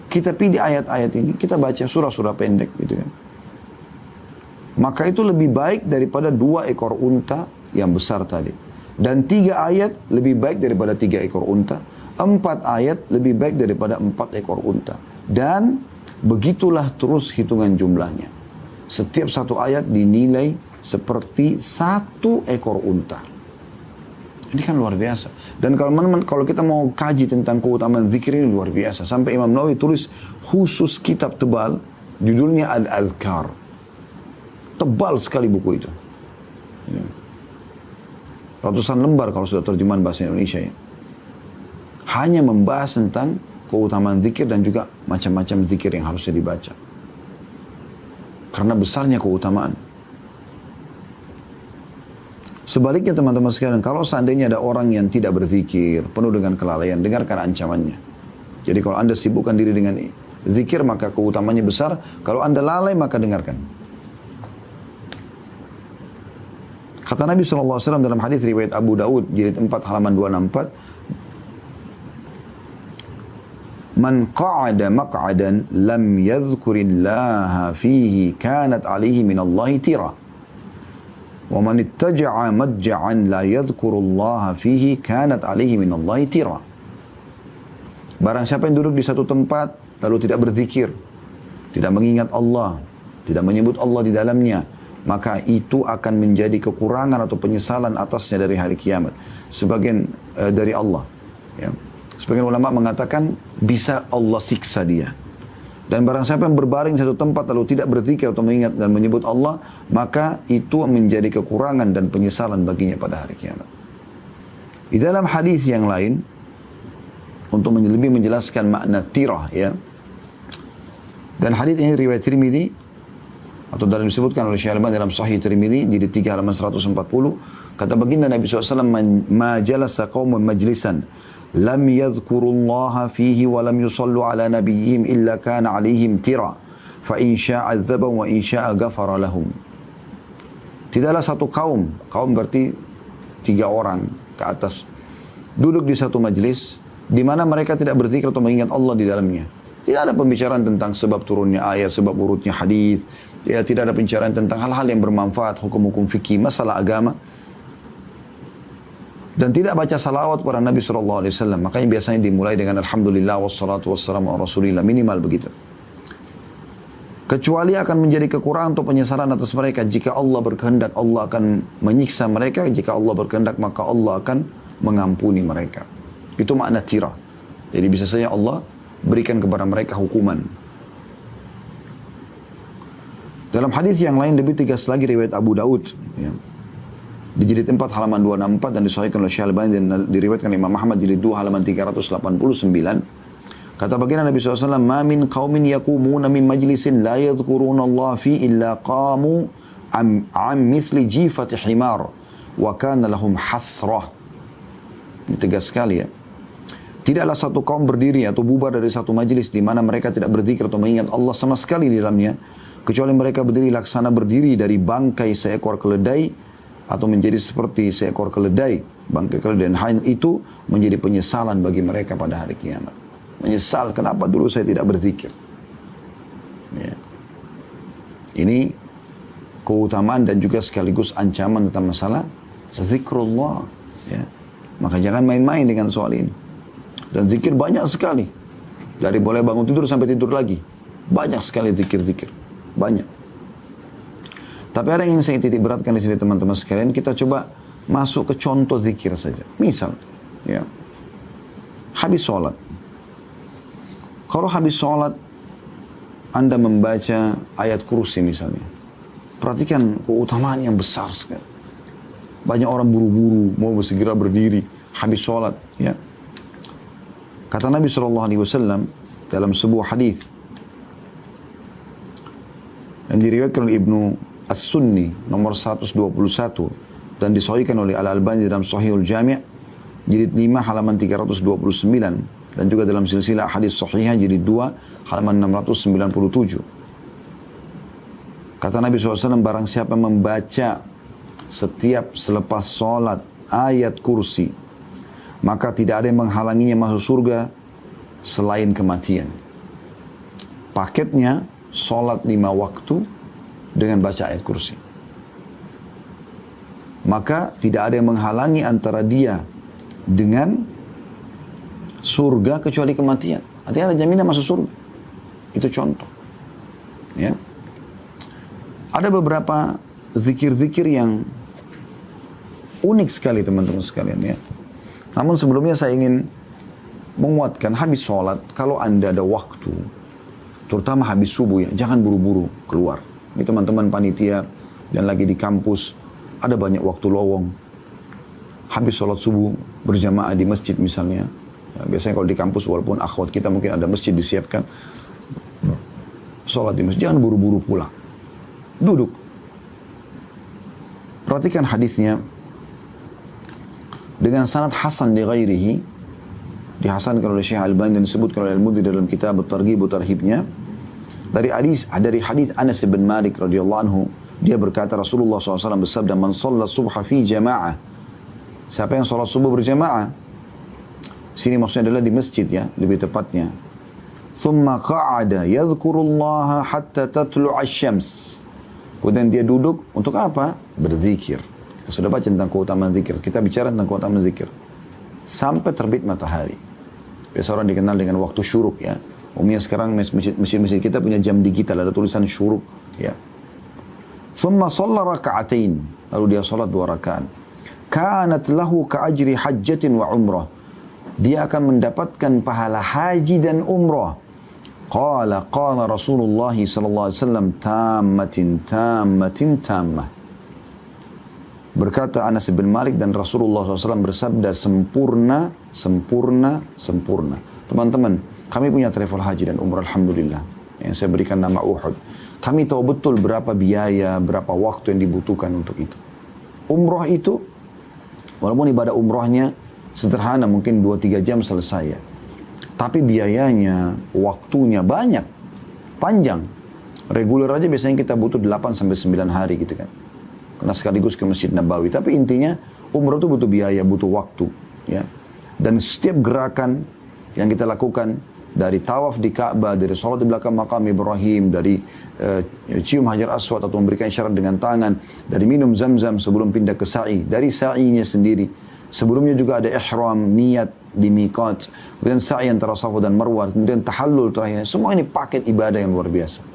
Kita pilih ayat-ayat ini, kita baca surah-surah pendek gitu kan. Maka itu lebih baik daripada 2 ekor unta yang besar tadi. Dan 3 ayat lebih baik daripada 3 ekor unta. 4 ayat lebih baik daripada 4 ekor unta. Dan begitulah terus hitungan jumlahnya. Setiap 1 ayat dinilai seperti 1 ekor unta. Ini kan luar biasa. Dan kalau kita mau kaji tentang keutamaan zikir ini luar biasa. Sampai Imam Nawawi tulis khusus kitab tebal, judulnya Al-Adhkar. Tebal sekali buku itu. Ya. Ratusan lembar kalau sudah terjemahan bahasa Indonesia ya. Hanya membahas tentang keutamaan zikir dan juga macam-macam zikir yang harusnya dibaca. Karena besarnya keutamaan. Sebaliknya teman-teman sekalian, kalau seandainya ada orang yang tidak berzikir, penuh dengan kelalaian, dengarkan ancamannya. Jadi kalau anda sibukkan diri dengan zikir, maka keutamanya besar. Kalau anda lalai, maka dengarkan. Kata Nabi SAW dalam hadis riwayat Abu Daud, jilid 4 halaman 264, Man qa'ada maq'adan lam yadhkurillaha fihi kanat alihi minallahi tira. Wa man ittaja'a madja'an la yadhkurullaha fihi kanat alihi minallahi tira. Barang siapa yang duduk di satu tempat lalu tidak berzikir, tidak mengingat Allah, tidak menyebut Allah di dalamnya, maka itu akan menjadi kekurangan atau penyesalan atasnya dari hari kiamat. Sebagian dari Allah, ya. Sebagian ulama mengatakan bisa Allah siksa dia. Dan barang siapa yang berbaring di satu tempat lalu tidak berzikir atau mengingat dan menyebut Allah, maka itu menjadi kekurangan dan penyesalan baginya pada hari kiamat. Di dalam hadis yang lain, untuk lebih menjelaskan makna tirah, ya. Dan hadis ini riwayat Tirmidzi, atau dalam disebutkan oleh Syekh Al-Albani dalam Sahih Tirmidzi, jadi 3 halaman 140, kata baginda Nabi SAW, ma jalasa qaumun majlisan lam yadhkurullaha fihi wa lam yusallu ala nabiyihim illa kana alaihim tira fa in syaa adzabahum wa in syaa ghafara lahum. Tidaklah satu kaum berarti 3 orang ke atas, duduk di satu majlis di mana mereka tidak berzikir atau mengingat Allah di dalamnya. Tidak ada pembicaraan tentang sebab turunnya ayat, sebab urutnya hadis, ya, tidak ada pembicaraan tentang hal-hal yang bermanfaat, hukum-hukum fikih, masalah agama. Dan tidak baca salawat kepada Nabi SAW. Makanya biasanya dimulai dengan Alhamdulillah wassalatu wassalamu ala Rasulillah. Minimal begitu. Kecuali akan menjadi kekurangan atau penyesalan atas mereka. Jika Allah berkehendak, Allah akan menyiksa mereka. Jika Allah berkehendak, maka Allah akan mengampuni mereka. Itu makna tira. Jadi bisa saja Allah berikan kepada mereka hukuman. Dalam hadis yang lain lebih tegas lagi riwayat Abu Daud, ya, di jilid 4 halaman 264 dan disahihkan oleh Syekh Al-Albani dan diriwayatkan Imam Ahmad jilid 2 halaman 389. Kata baginda Nabi SAW, ma min qaumin yakumuna min majlisin la yadhkuruna Allah fi illa qamu am mithli jifati himar wa kana lahum hasrah. Ini tegas sekali, ya. Tidaklah satu kaum berdiri atau bubar dari satu majlis di mana mereka tidak berzikir atau mengingat Allah sama sekali di dalamnya, kecuali mereka berdiri laksana berdiri dari bangkai seekor keledai, atau menjadi seperti seekor keledai, bangkai keledai, dan hal itu menjadi penyesalan bagi mereka pada hari kiamat. Menyesal, kenapa dulu saya tidak berzikir. Ya. Ini keutamaan dan juga sekaligus ancaman tentang masalah zikrullah. Ya. Maka jangan main-main dengan soal ini. Dan zikir banyak sekali. Dari boleh bangun tidur sampai tidur lagi. Banyak sekali zikir-zikir. Banyak. Tapi ada yang ingin saya titik beratkan di sini teman-teman sekalian. Kita coba masuk ke contoh zikir saja. Misal, ya, habis sholat. Kalau habis sholat, Anda membaca ayat kursi misalnya. Perhatikan keutamaan yang besar sekali. Banyak orang buru-buru mau segera berdiri habis sholat. Ya. Kata Nabi SAW dalam sebuah hadis yang diriwayatkan oleh Ibnu As-Sunni nomor 121 dan disahihkan oleh Al-Albani dalam Sahihul Jami' jilid 5 halaman 329. dan juga dalam silsilah hadis sahihah jilid 2 halaman 697. Kata Nabi SAW, barang siapa membaca setiap selepas sholat ayat kursi, maka tidak ada yang menghalanginya masuk surga selain kematian. Paketnya sholat 5 waktu dengan baca ayat kursi. Maka tidak ada yang menghalangi antara dia dengan surga kecuali kematian. Artinya ada jaminan masuk surga. Itu contoh. Ya. Ada beberapa zikir-zikir yang unik sekali teman-teman sekalian ya. Namun sebelumnya saya ingin menguatkan habis sholat, kalau Anda ada waktu, terutama habis subuh ya, jangan buru-buru keluar. Ini teman-teman panitia dan lagi di kampus, ada banyak waktu lowong. Habis sholat subuh berjamaah di masjid misalnya. Ya, biasanya kalau di kampus walaupun akhwat kita mungkin ada masjid disiapkan. Sholat di masjid, jangan buru-buru pulang. Duduk. Perhatikan hadisnya. Dengan sanad hasan di ghairihi. Dihasankan oleh Syekh Albani dan disebutkan oleh Al-Mudhi dalam kitab At-Targhib wa Tarhibnya. Dari hadis Anas bin Malik radhiyallahu anhu. Dia berkata Rasulullah SAW bersabda, man shalla subha fi jama'ah. Siapa yang sholat subuh berjamaah? Sini maksudnya adalah di masjid ya, lebih tepatnya. Thumma qa'ada yadhkurullaha hatta tatlu'a asy-syams. Kemudian dia duduk untuk apa? Berzikir. Kita sudah baca tentang keutamaan zikir. Kita bicara tentang keutamaan zikir. Sampai terbit matahari. Biasa orang dikenal dengan waktu syuruk ya. Umumnya sekarang masjid-masjid kita punya jam digital, ada tulisan syuruk ya. Thumma shalla raka'atain. Lalu dia salat 2 rakaat. Kanat lahu ka'ajri hajjatin wa umrah. Dia akan mendapatkan pahala haji dan umrah. Qala Rasulullah sallallahu alaihi wasallam tammatin tammah. Berkata Anas bin Malik dan Rasulullah SAW bersabda sempurna. Teman-teman, kami punya travel haji dan umrah alhamdulillah. Yang saya berikan nama Uhud. Kami tahu betul berapa biaya, berapa waktu yang dibutuhkan untuk itu. Umrah itu, walaupun ibadah umrahnya sederhana, mungkin 2-3 jam selesai ya. Tapi biayanya, waktunya banyak, panjang. Reguler aja biasanya kita butuh 8-9 hari gitu kan. Karena sekaligus ke Masjid Nabawi. Tapi intinya, umrah itu butuh biaya, butuh waktu. Ya. Dan setiap gerakan yang kita lakukan, dari tawaf di Ka'bah, dari sholat di belakang makam Ibrahim, dari cium hajar aswad atau memberikan isyarat dengan tangan, dari minum zam-zam sebelum pindah ke sa'i, dari sa'inya sendiri. Sebelumnya juga ada ihram, niat di miqat, kemudian sa'i antara Safa dan Marwah, kemudian tahallul terakhir. Semua ini paket ibadah yang luar biasa.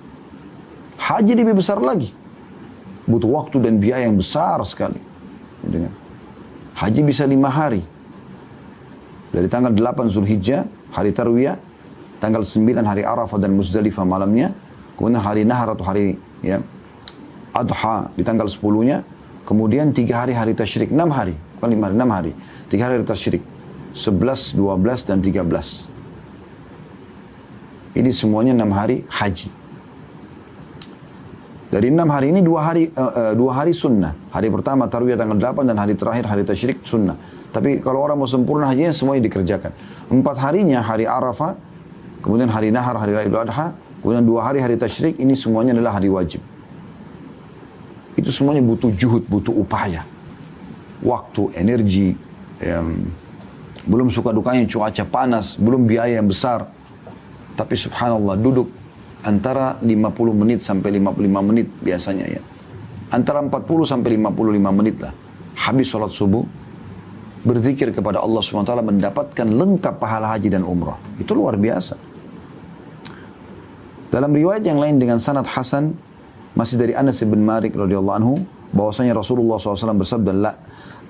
Haji lebih besar lagi. Butuh waktu dan biaya yang besar sekali. Haji bisa 5 hari. Dari tanggal 8 Zulhijjah, hari Tarwiyah, tanggal 9 hari Arafah dan Muzdalifah malamnya, kemudian hari Nahar atau hari ya, Adha di tanggal 10-nya, kemudian 3 hari hari Tasyrik, 6 hari, bukan 5 hari, 6 hari, 3 hari Tasyrik, 11, 12, dan 13. Ini semuanya 6 hari haji. Dari 6 hari ini 2 hari sunnah. Hari pertama Tarwiyah tanggal 8 dan hari terakhir hari Tasyrik sunnah. Tapi kalau orang mau sempurna hajinya semuanya dikerjakan. 4 harinya hari Arafah, kemudian hari Nahar, hari Idul Adha, kemudian 2 hari hari Tasyrik, ini semuanya adalah hari wajib. Itu semuanya butuh juhud, butuh upaya. Waktu, energi, belum suka dukanya cuaca panas, belum biaya yang besar. Tapi subhanallah duduk antara 50 menit sampai 55 menit biasanya ya. Antara 40 sampai 55 menit lah. Habis sholat subuh, berzikir kepada Allah SWT mendapatkan lengkap pahala haji dan umrah. Itu luar biasa. Dalam riwayat yang lain dengan sanad hasan, masih dari Anas bin Malik radhiyallahu anhu, bahwasanya Rasulullah SAW bersabda,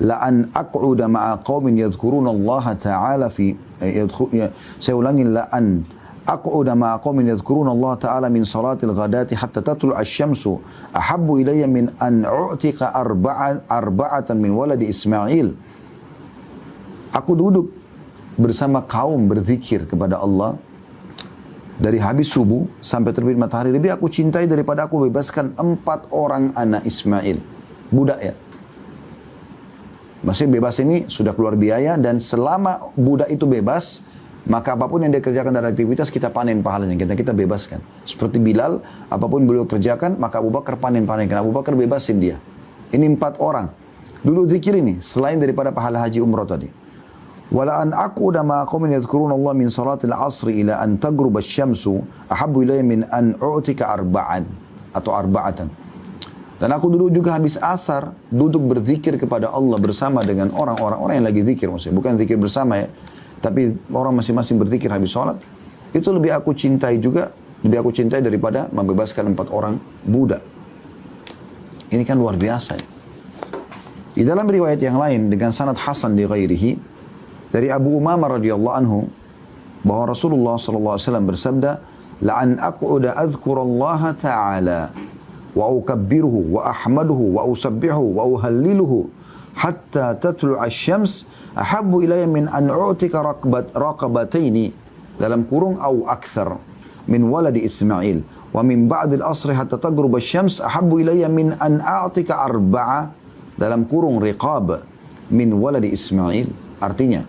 la an aq'uda ma'a qaumin yadhkuruna Allah ta'ala fi saya ulangi, la an aq'uda ma'a qaumin yadhkuruna Allah ta'ala min salatil ghadati hatta tatlu'a asy-syamsu ahabbu ilayya min an u'tiqa arba'atan min waladi Ismail. Aku duduk bersama kaum berzikir kepada Allah dari habis subuh sampai terbit matahari, lebih aku cintai daripada aku bebaskan 4 orang anak Ismail. Budak ya. Maksudnya bebas ini sudah keluar biaya, dan selama budak itu bebas, maka apapun yang dia kerjakan dari aktivitas, kita panen pahalanya, kita bebaskan. Seperti Bilal, apapun beliau kerjakan, maka Abu Bakar panen. Karena Abu Bakar bebasin dia. Ini 4 orang. Dulu zikir ini, selain daripada pahala haji umrah tadi. Wala an aquda ma qaumin yadhkuruna Allah min salatil asri ila an taghruba asy-syamsu ahabbu ilayya min an u'tika arba'an atau arba'atan. Dan aku dulu juga habis asar duduk berzikir kepada Allah bersama dengan orang yang lagi zikir, maksudnya bukan zikir bersama ya. Tapi orang masing-masing berzikir habis sholat, itu lebih aku cintai daripada membebaskan 4 orang budak. Ini kan luar biasa ya. Di dalam riwayat yang lain dengan sanad hasan di ghairihi, dari Abu Umamah radhiyallahu anhu, bahwa Rasulullah sallallahu alaihi wasallam bersabda, "La'an aq'uda adhkurallaha ta'ala wa ukabbiruhu wa ahmaduhu wa usabbihu wa uhalliluhu hatta tatlu'a asy-syams ahabbu ilayya min an u'tika raqabataini dalam kurung au akthar min waladi Ismail wa min ba'd al-asr hatta taghrub asy-syams ahabbu ilayya min an a'tika arba'a dalam kurung riqab min waladi Ismail." Artinya,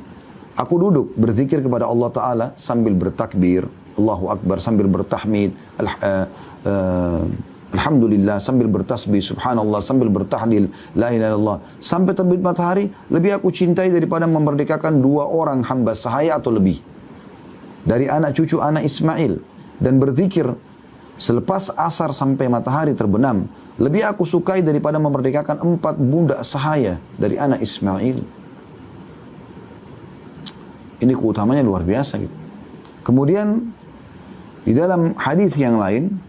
aku duduk berzikir kepada Allah Ta'ala sambil bertakbir Allahu Akbar, sambil bertahmid Alhamdulillah, sambil bertasbih Subhanallah, sambil bertahlil La ilaha illallah, sampai terbit matahari, lebih aku cintai daripada memerdekakan 2 orang hamba sahaya atau lebih dari anak cucu anak Ismail, dan berzikir selepas asar sampai matahari terbenam, lebih aku sukai daripada memerdekakan 4 budak sahaya dari anak Ismail. Ini keutamanya luar biasa gitu. Kemudian di dalam hadis yang lain,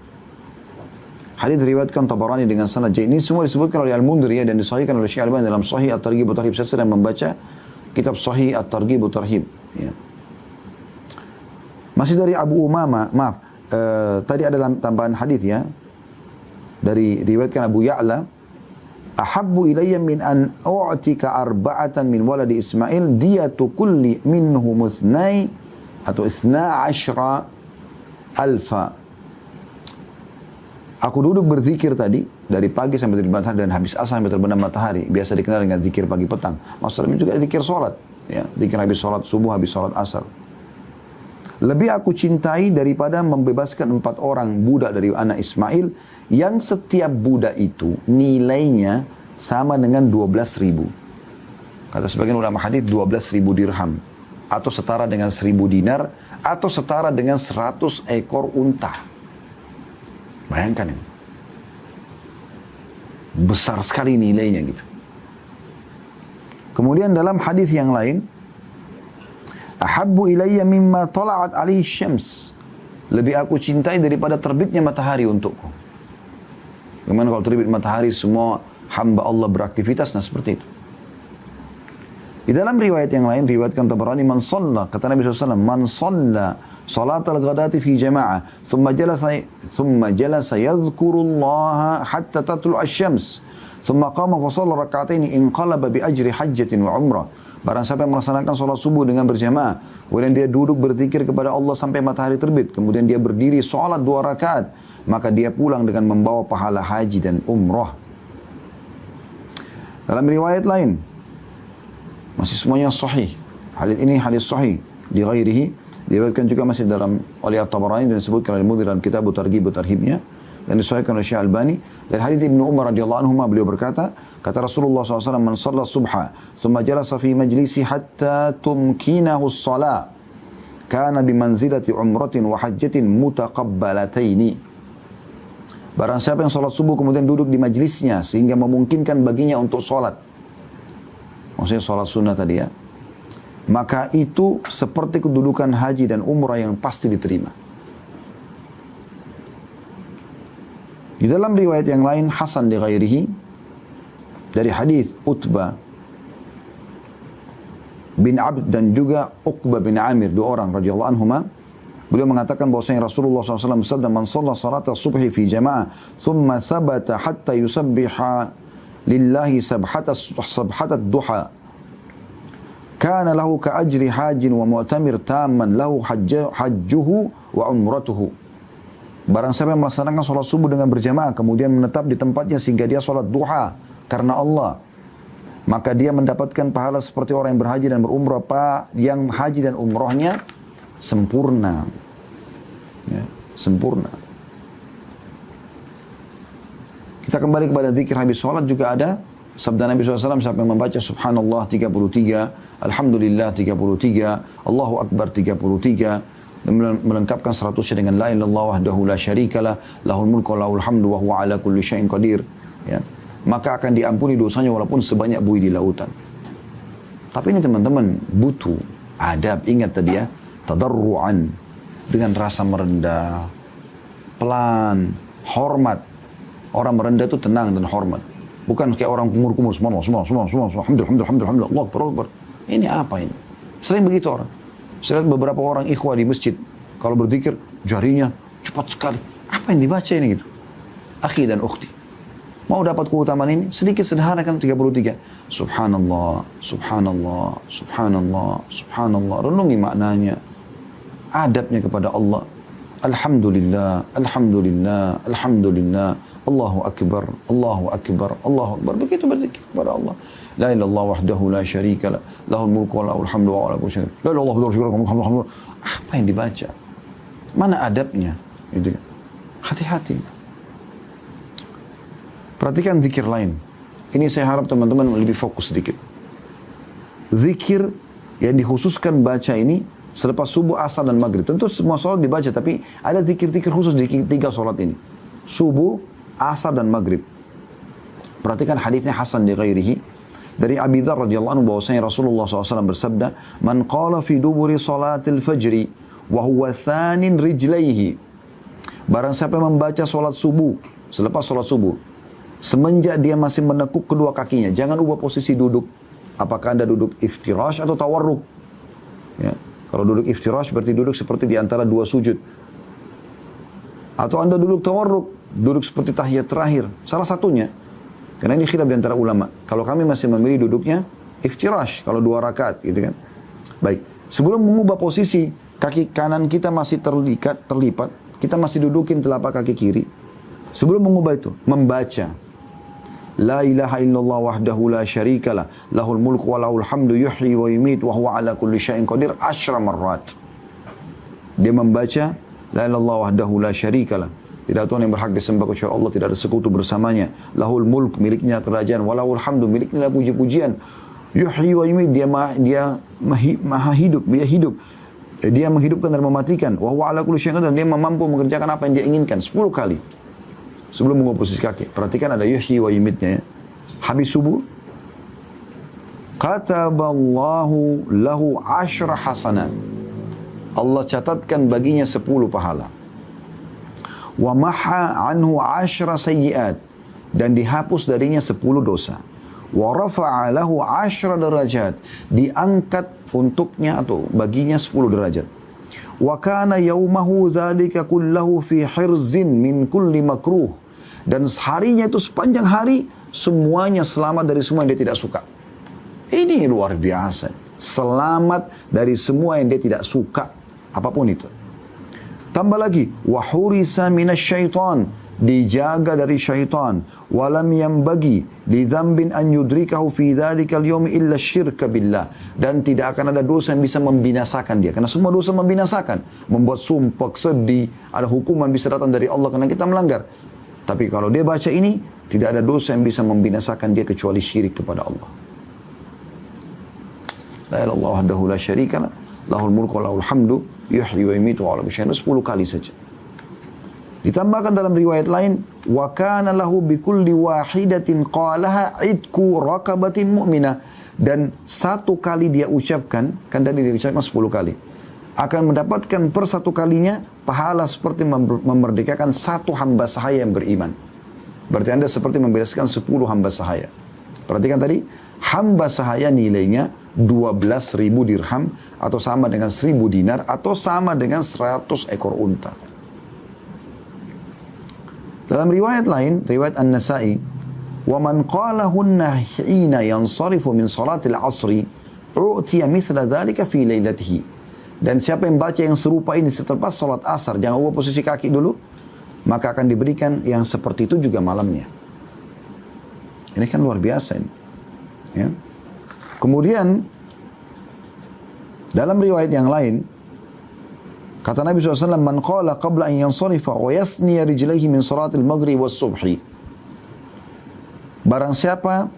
hadis diriwayatkan Tabarani dengan sanad jayyid. Ini semua disebutkan oleh Al-Mundhiri dan disahihkan oleh Syekh Al-Albani dalam Sahih At-Targhib wa Tarhib. Saya sedang membaca kitab Sahih At-Targhib wa Tarhib. Ya. Masih dari Abu Umamah, tadi ada tambahan hadis ya. Dari riwayatkan Abu Ya'la, "Ahabbu ilayya min an u'tika arba'atan min waladi Ismail diyatu kulli minhum ithnai atau 12 alfa." Aku duduk berzikir tadi dari pagi sampai terbit matahari dan habis asar sampai terbenam matahari. Biasa dikenal dengan zikir pagi petang. Maksudnya juga zikir sholat. Ya, zikir habis sholat subuh, habis sholat asar. Lebih aku cintai daripada membebaskan 4 orang budak dari anak Ismail, yang setiap budak itu nilainya sama dengan 12.000. Kata sebagian ulama hadis 12.000 dirham. Atau setara dengan 1.000 dinar. Atau setara dengan 100 ekor unta. Bayangkan ini. Besar sekali nilainya gitu. Kemudian dalam hadis yang lain, "Ahabbu ilayya mimma tala'at alaihi syams." Lebih aku cintai daripada terbitnya matahari untukku. Bagaimana kalau terbit matahari semua hamba Allah beraktivitas, nah seperti itu. Di dalam riwayat yang lain, riwayatkan Tabarani, "Man shalla," kata Nabi SAW, "Man shalla salat al-ghadati fi jama'ah, thumma jalasa yadhkurullaha hatta tatlu' asy-syams, thumma qama fa shalla rak'ataini inqalaba bi ajri hajjatin wa umrah." Barang siapa yang melaksanakan sholat subuh dengan berjamaah, kemudian dia duduk berzikir kepada Allah sampai matahari terbit, kemudian dia berdiri sholat 2 rakaat, maka dia pulang dengan membawa pahala haji dan umrah. Dalam riwayat lain, masih semuanya sahih. Hadis ini hadis sahih di ghairihi, diriwayatkan juga masih dalam oleh At-Tabarani dan disebutkan oleh Mundhir dalam kitab Targhib wa Tarhibnya, dan disahihkan oleh Syekh Albani. Dari hadis Ibnu Umar radhiyallahu anhu, beliau berkata, kata Rasulullah SAW, "Man shalla subha, thumma jalasa fi majlisi hatta tumkinahu as-salah, kana bimanzilati umratin wa hajjatin mutaqabbalataini." Barang siapa yang sholat subuh kemudian duduk di majlisnya sehingga memungkinkan baginya untuk sholat, maksudnya sholat sunnah tadi ya, maka itu seperti kedudukan haji dan umrah yang pasti diterima. Di dalam riwayat yang lain, Hasan di ghairihi, dari hadis Utbah bin Abd dan juga Uqbah bin Amir, 2 orang radhiyallahu anhuma, beliau mengatakan bahwasanya Rasulullah SAW bersabda, "Man shalla salata subhi fi jama'ah, thumma thabata hatta yusabbiha lillahi sabhatat duha, kana lahu ka ajri hajin wa mu'tamir tamman lahu hajjuhu wa umratuhu." Barang siapa yang melaksanakan sholat subuh dengan berjamaah, kemudian menetap di tempatnya sehingga dia sholat duha karena Allah, maka dia mendapatkan pahala seperti orang yang berhaji dan berumrah, yang haji dan umrahnya sempurna. Ya, sempurna. Kita kembali kepada zikir habis sholat juga ada. Sabda Nabi SAW, siapa yang membaca Subhanallah 33, Alhamdulillah 33, Allahu Akbar 33, dan melengkapkan 100-nya dengan La ilaha illallah wahdahu la syarikalah, lahul mulku wa lahul hamdu wa huwa ala kulli syai'in qadir. Ya. Maka akan diampuni dosanya walaupun sebanyak buih di lautan. Tapi ini teman-teman butuh adab. Ingat tadi ya, tadarru'an, dengan rasa merendah, pelan, hormat. Orang merendah itu tenang dan hormat. Bukan kayak orang kumur-kumur, semua, alhamdulillah, Allah Akbar. Ini apa ini? Sering begitu orang. Saya lihat beberapa orang ikhwah di masjid, kalau berzikir, jarinya cepat sekali. Apa yang dibaca ini gitu? Akhi dan ukhti. Mau dapat keutamaan ini? Sedikit sederhana kan 33. Subhanallah, subhanallah, subhanallah, subhanallah. Renungi maknanya. Adabnya kepada Allah. Alhamdulillah, alhamdulillah, alhamdulillah. Allahu Akbar, Allahu Akbar, Allahu Akbar. Begitu berzikir kepada Allah. La ilallah wahdahu la syarika lah. Lahul mulku wa lahul hamdu wa ala kulli syai'in. La ilallah wahdahu la syarika lah. Apa yang dibaca? Mana adabnya? Gitu. Hati-hati. Perhatikan zikir lain. Ini saya harap teman-teman lebih fokus sedikit. Zikir yang dikhususkan baca ini selepas subuh, asar, dan maghrib. Tentu semua sholat dibaca, tapi ada zikir-zikir khusus di 3 sholat ini. Subuh, asar, dan maghrib. Perhatikan hadisnya Hasan di ghairihi. Dari Abi Dzar radhiyallahu anhu bahwasanya Rasulullah SAW bersabda, "Man qala fi duburi salatil fajri wa huwa thanin rijlaihi." Barang siapa yang membaca salat subuh, selepas salat subuh, semenjak dia masih menekuk kedua kakinya, jangan ubah posisi duduk. Apakah Anda duduk iftirash atau tawarruk? Ya. Kalau duduk iftirash berarti duduk seperti di antara 2 sujud. Atau Anda duduk tawarruk, duduk seperti tahiyat terakhir. Salah satunya. Karena ini khilaf di antara ulama. Kalau kami masih memilih duduknya iftirash, kalau 2 rakaat gitu kan. Baik, sebelum mengubah posisi, kaki kanan kita masih terlipat, kita masih dudukin telapak kaki kiri. Sebelum mengubah itu, membaca La ilaha illallah wahdahu la syarikalah, lahul mulku wa lahul hamdu yuhyi wa yumit wa huwa ala kulli syai'in qadir 10 marrat. Dia membaca La ilaha illallah wahdahu la syarikalah, tidak ada Tuhan yang berhak disembah kecuali Allah, tidak ada sekutu bersamanya. Lahul mulk, miliknya kerajaan, wa lahul hamdu, miliknya puji-pujian. Yuhyi wa yumit, dia maha hidup, dia hidup. Dia menghidupkan dan mematikan. Wa huwa ala kulli syai'in qadir, dan dia mampu mengerjakan apa yang dia inginkan 10 kali. Sebelum mengubah posisi kaki. Perhatikan ada yuhyi wa yumitnya ya. Habis subuh. Kataballahu lahu 10 hasanat. Allah catatkan baginya 10 pahala. Wa maha anhu 10 sayyiat. Dan dihapus darinya 10 dosa. Wa rafa'a lahu 10 derajat. Diangkat untuknya atau baginya 10 derajat. Wa kana yaumahu dzalika kullahu fi hirzin min kulli makruh. Dan harinya itu sepanjang hari semuanya selamat dari semua yang dia tidak suka. Ini luar biasa. Selamat dari semua yang dia tidak suka, apapun itu. Tambah lagi, wa hurisa minasyaitan, dijaga dari syaitan. Walam yanbaghi li dzambin an yudrikahu fi dzalikal yaumi illa syirka billah. Dan tidak akan ada dosa yang bisa membinasakan dia. Karena semua dosa membinasakan. Membuat sumpah, sedih, ada hukuman bisa datang dari Allah karena kita melanggar. Tapi kalau dia baca ini, tidak ada dosa yang bisa membinasakan dia kecuali syirik kepada Allah. La ilaha illallah wahdahu la syarikalah, lahul mulku wa lahul hamdu, yuhyi wa yumiitu wa ala kulli syai'in 10 kali saja. Ditambahkan dalam riwayat lain, wa kana lahu bi kulli wahidatin qalaha idku raqabatin mu'minah, dan 1 kali dia ucapkan, kan tadi dia ucapkan 10 kali, akan mendapatkan per 1 kalinya pahala seperti memerdekakan 1 hamba sahaya yang beriman. Berarti Anda seperti membebaskan 10 hamba sahaya. Perhatikan tadi, hamba sahaya nilainya 12.000 dirham atau sama dengan 1.000 dinar atau sama dengan 100 ekor unta. Dalam riwayat lain, riwayat An-Nasa'i, wa man qalahunna hina yansarifu min salatil asri u'tiya mithla dhalika fi lailatihi. Dan siapa yang baca yang serupa ini setelah salat asar, jangan ubah posisi kaki dulu, maka akan diberikan yang seperti itu juga malamnya. Ini kan luar biasa ini. Ya. Kemudian dalam riwayat yang lain, Kata Nabi SAW, "Man qala qabla an yansarifa wa yathniya rijlaihi min salatil maghrib was subhi." Barang siapa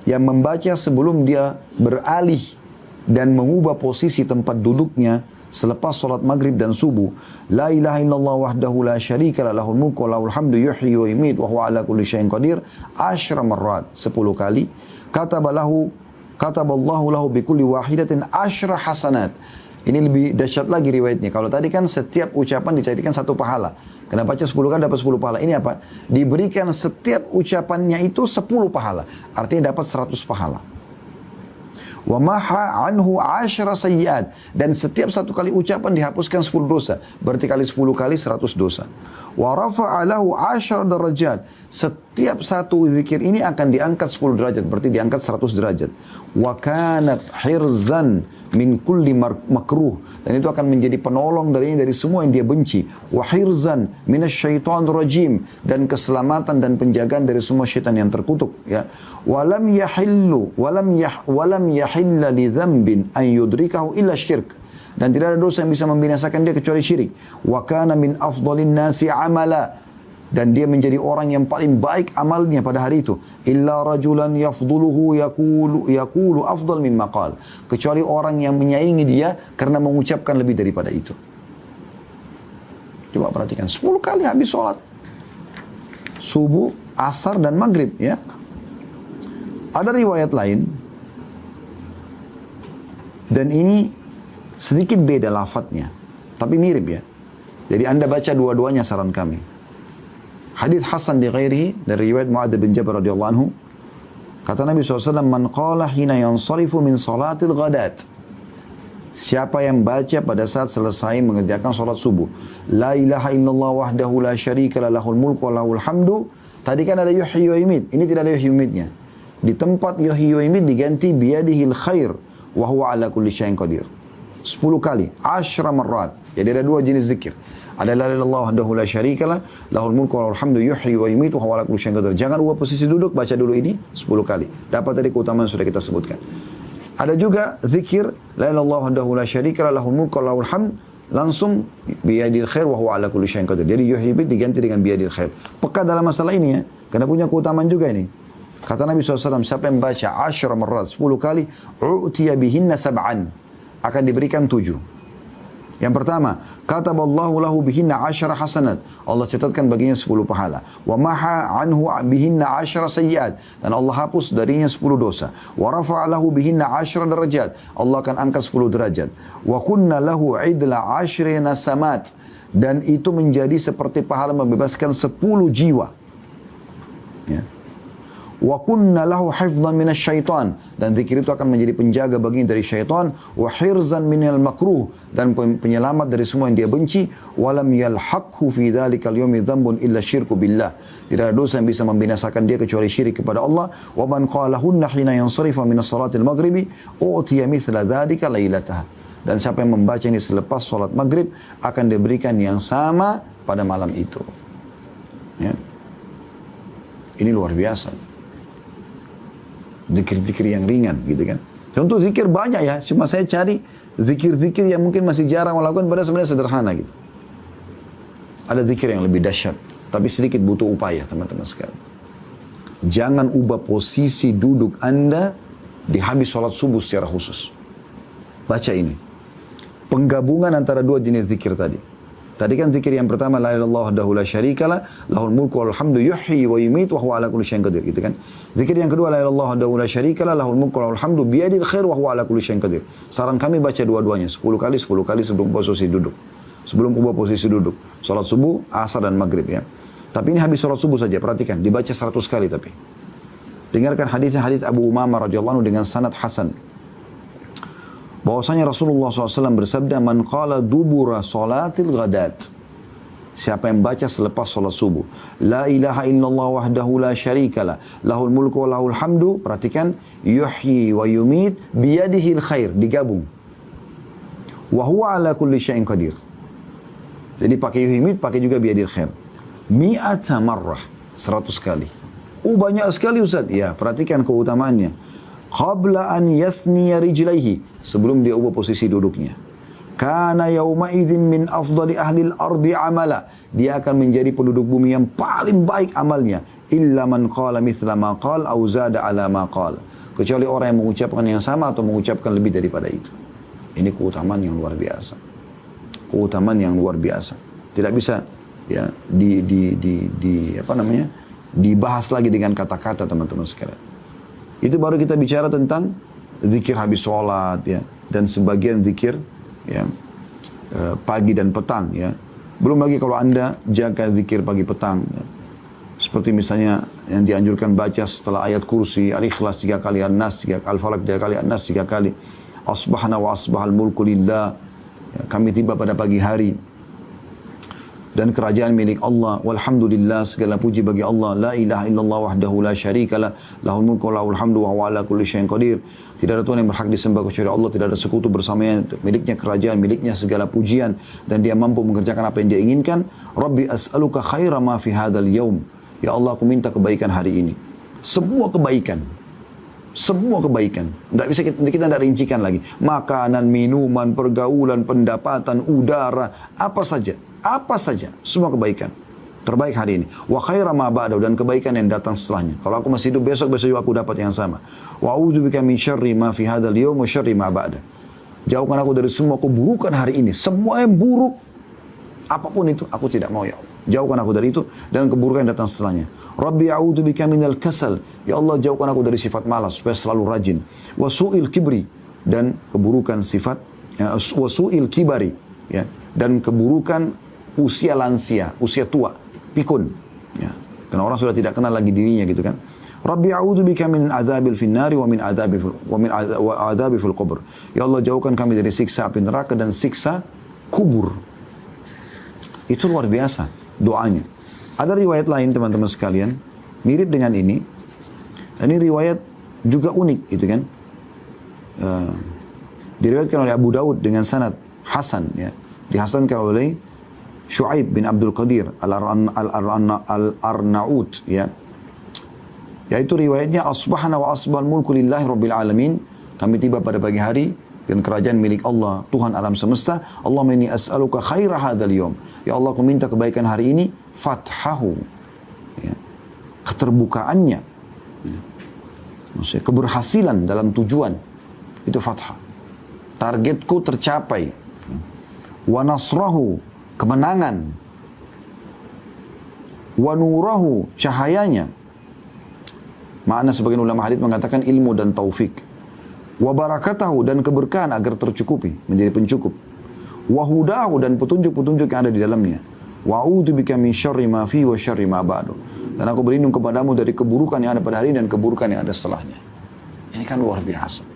yang membaca sebelum dia beralih dan mengubah posisi tempat duduknya selepas salat maghrib dan subuh, la ilaha illallah wahdahu la syarika lah, lahul mulku wa lahul hamdu yuhyi wa yumiit wa huwa ala kulli syai'in qadir, 10 marrat, 10 kali. Kataballahu lahu bi kulli wahidatin 10 hasanat. Ini lebih dahsyat lagi riwayatnya. Kalau tadi kan setiap ucapan dicatatkan 1 pahala. Kena baca 10 kali dapat 10 pahala. Ini apa? Diberikan setiap ucapannya itu 10 pahala. Artinya dapat 100 pahala. Wa maha anhu 10 sayyiat. Dan setiap 1 kali ucapan dihapuskan 10 dosa. Berarti kali 10 kali 100 dosa. Wa rafa'a lahu 10 darajat. Setiap 1 zikir ini akan diangkat 10 derajat. Berarti diangkat 100 derajat. Wa kanat hirzan min kulli makruh. Dan itu akan menjadi penolong dari semua yang dia benci. Wa hirzan minasyaitonir rajim. Dan keselamatan dan penjagaan dari semua syaitan yang terkutuk. Ya. Walam yahilla li dzambin an yudrikahu illa syirk. Dan tidak ada dosa yang bisa membinasakan dia kecuali syirik. Wa kana min afdalin nasi amala. Dan dia menjadi orang yang paling baik amalnya pada hari itu. Illa rajulan yafduluhu yaqulu afdal mimma qal. Kecuali orang yang menyaingi dia karena mengucapkan lebih daripada itu. Coba perhatikan, 10 kali habis sholat subuh, asar dan maghrib, ya. Ada riwayat lain, dan ini sedikit beda lafadznya, tapi mirip, ya. Jadi Anda baca dua-duanya, saran kami. Hadits Hasan di ghairihi dari riwayat Mu'adz bin Jabal radhiyallahu anhu. Kata Nabi SAW, "Man qala hina yansarifu min salatil ghadat." Siapa yang baca pada saat selesai mengerjakan salat subuh, la ilaha illallah wahdahu la syarika lah, lahul mulku wa lahul hamdu. Tadi kan ada yuhyi wa yumiit, ini tidak ada yuhyi wa yumiitnya. Di tempat yuhyi wa yumiit diganti biyadihil khair wa huwa ala kulli syai'in qadir. 10 kali, 10 marrat. Jadi ada 2 jenis zikir. Ada la ilaha illallah wahdahu la syarika lah, lahul mulku wa lahul hamdu yuhyi wa yumiit wa huwa ala kulli syai'in qadir. Jangan ubah posisi duduk, baca dulu ini 10 kali. Dapat tadi keutamaan sudah kita sebutkan. Ada juga zikir la ilaha illallah wahdahu la syarika lah, lahul mulku wa lahul hamd, langsung biyadil khair wa huwa ala kulli syai'in qadir. Jadi yuhyi diganti dengan biyadil khair. Peka dalam masalah ini, ya, karena punya keutamaan juga ini. Kata Nabi SAW, siapa yang baca 10 marrat, 10 kali, u'tiya bihinna sab'an, akan diberikan 7. Yang pertama, kataballahu lahu bihinna 10 hasanat. Allah catatkan baginya 10 pahala. Wa maha anhu bihinna 10 sayyiat. Dan Allah hapus darinya 10 dosa. Wa rafa'a lahu bihinna 10 derajat. Allah akan angkat 10 derajat. Wa kunna lahu idla 10 nasamat. Dan itu menjadi seperti pahala membebaskan 10 jiwa. Ya. Wa kunna lahu hifdhan minasyaitan, dan zikir itu akan menjadi penjaga baginya dari syaitan. Wa hirzan minal makruh, dan penyelamat dari semua yang dia benci. Walam yalhaqhu fi dzalikal yaumi dzambun illa syirku billah. Tidak ada dosa yang bisa membinasakan dia kecuali syirik kepada Allah. Wa man qalahunna hina yansarifa min as-salatil maghribi utiya mithla dzalika lailataha. Dan siapa yang membaca ini selepas salat maghrib akan diberikan yang sama pada malam itu. Ya. Ini luar biasa. Zikir-zikir yang ringan, gitu kan. Tentu zikir banyak, ya. Cuma saya cari zikir-zikir yang mungkin masih jarang melakukan, padahal sebenarnya sederhana, gitu. Ada zikir yang lebih dahsyat, tapi sedikit butuh upaya, teman-teman sekalian. Jangan ubah posisi duduk Anda di habis sholat subuh secara khusus. Baca ini. Penggabungan antara 2 jenis zikir tadi. Tadi kan zikir yang pertama, la ilaha illallah wahdahu la syarika lah, lahul mulku wa lahul hamdu yuhyi wa yumiit wa huwa ala kulli syai'in qadir, gitu kan. Zikir yang kedua, la ilaha illallah wahdahu la syarika lah, lahul mulku wa lahul hamdu biyadil khair wa huwa ala kulli syai'in qadir. Saran kami baca dua-duanya 10 kali sebelum posisi duduk. Sebelum ubah posisi duduk. Salat subuh, asar dan maghrib, ya. Tapi ini habis salat subuh saja, perhatikan, dibaca 100 kali tapi. Dengarkan hadis Abu Umamah radhiyallahu anhu dengan sanad hasan. Bahwasanya Rasulullah SAW bersabda, "Man qala dubura salatil ghadat." Siapa yang baca selepas salat subuh, la ilaha illallah wahdahu la syarikalah, lahul mulku wa lahul hamdu, perhatikan, yuhyi wa yumiit biyadihil khair, digabung. Wa huwa ala kulli syai'in qadir. Jadi pakai yuhyi yumiit, pakai juga biyadihil khair. Mi'ata marrah, 100 kali. Banyak sekali, Ustaz. Ya, perhatikan keutamaannya. Qabla an yathniya rijlaihi, sebelum dia ubah posisi duduknya. kana yauma idzin min afdali ahli al-ardi amala. Dia akan menjadi penduduk bumi yang paling baik amalnya. Illa man qala mithla ma qala aw zada ala ma qala. Kecuali orang yang mengucapkan yang sama atau mengucapkan lebih daripada itu. Ini keutamaan yang luar biasa. Keutamaan yang luar biasa. Tidak bisa ya dibahas lagi dengan kata-kata, teman-teman sekalian. Itu baru kita bicara tentang zikir habis sholat ya, dan sebagian zikir ya, pagi dan petang ya. Belum lagi kalau Anda jaga zikir pagi petang ya. Seperti misalnya yang dianjurkan baca setelah ayat kursi, Al-Ikhlas 3 kali, An-Nas 3 kali, Al-Falaq 3 kali, An-Nas 3 kali. Asbahna wa asbahal mulku lillah. Ya, kami tiba pada pagi hari dan kerajaan milik Allah. Walhamdulillah, segala puji bagi Allah. La ilaha illallah wahdahu la syarikalah, lahul mulku wa lahul hamdu wa huwa ala kulli syai'in qadir. Tidak ada Tuhan yang berhak disembah kecuali Allah, tidak ada sekutu bersamanya, miliknya kerajaan, miliknya segala pujian, dan dia mampu mengerjakan apa yang dia inginkan. Rabbi as'aluka khaira ma fi hadzal yaum. Ya Allah, aku minta kebaikan hari ini. Semua kebaikan. Semua kebaikan. Tidak bisa kita tidak rincikan lagi. Makanan, minuman, pergaulan, pendapatan, udara, apa saja. Apa saja, semua kebaikan. Terbaik hari ini. Wa khaira ma ba'dahu, dan kebaikan yang datang setelahnya. Kalau aku masih hidup besok juga aku dapat yang sama. Wa a'udzubika min syarri ma fi hadzal yaum wa syarri ma ba'da. Jauhkan aku dari semua keburukan hari ini. Semua yang buruk, apapun itu, aku tidak mau ya Allah. Jauhkan aku dari itu dan keburukan yang datang setelahnya. Rabbi a'udzubika minal kasal. Ya Allah, jauhkan aku dari sifat malas supaya selalu rajin. Wa su'il kibri, dan keburukan sifat wa su'il kibari, ya, dan keburukan usia lansia, usia tua, pikun. Ya. Karena orang sudah tidak kenal lagi dirinya gitu kan. Rabbi a'udzubika min adzabil finnari wa min adzabi fil qubur. Ya Allah, jauhkan kami dari siksa api neraka dan siksa kubur. Itu luar biasa doanya. Ada riwayat lain teman-teman sekalian, mirip dengan ini. Ini riwayat juga unik gitu kan. Diriwayatkan oleh Abu Daud dengan sanad hasan ya. Dihasankan oleh Shu'aib bin Abdul Qadir Al-Arnaut ya. Yaitu riwayatnya asbahna wa asbahal mulku lillahi rabbil alamin. Kami tiba pada pagi hari dan kerajaan milik Allah, Tuhan alam semesta. Allahumma inni as'aluka khaira hadzal yawm. Ya Allah, aku minta kebaikan hari ini, fathahu. Ya. Keterbukaannya. Ya. Maksudnya keberhasilan dalam tujuan. Itu fathah. Targetku tercapai. Ya. Wa nasrahu, kemenangan. Wa nurahu, cahayanya. Makna sebagian ulama hadits mengatakan ilmu dan taufik. Wa barakatahu, dan keberkahan agar tercukupi, menjadi pencukup. Wa hudahu, dan petunjuk-petunjuk yang ada di dalamnya. Wa a'udzubika min syarri ma fi wa syarri ma ba'du. Dan aku berlindung kepadamu dari keburukan yang ada pada hari ini dan keburukan yang ada setelahnya. Ini kan luar biasa.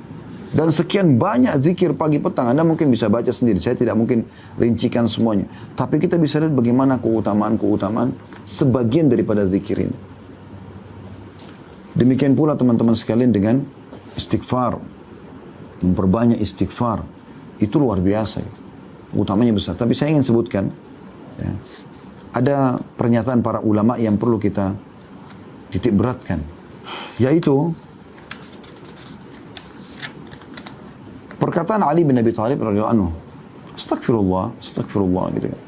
Dan sekian banyak zikir pagi petang. Anda mungkin bisa baca sendiri. Saya tidak mungkin rincikan semuanya. Tapi kita bisa lihat bagaimana keutamaan-keutamaan sebagian daripada zikir ini. Demikian pula teman-teman sekalian dengan istighfar. Memperbanyak istighfar. Itu luar biasa. Utamanya besar. Tapi saya ingin sebutkan. Ya, ada pernyataan para ulama yang perlu kita titik beratkan. Yaitu perkataan Ali bin Abi Thalib radhiyallahu anhu, astagfirullah, astagfirullah gitu kan.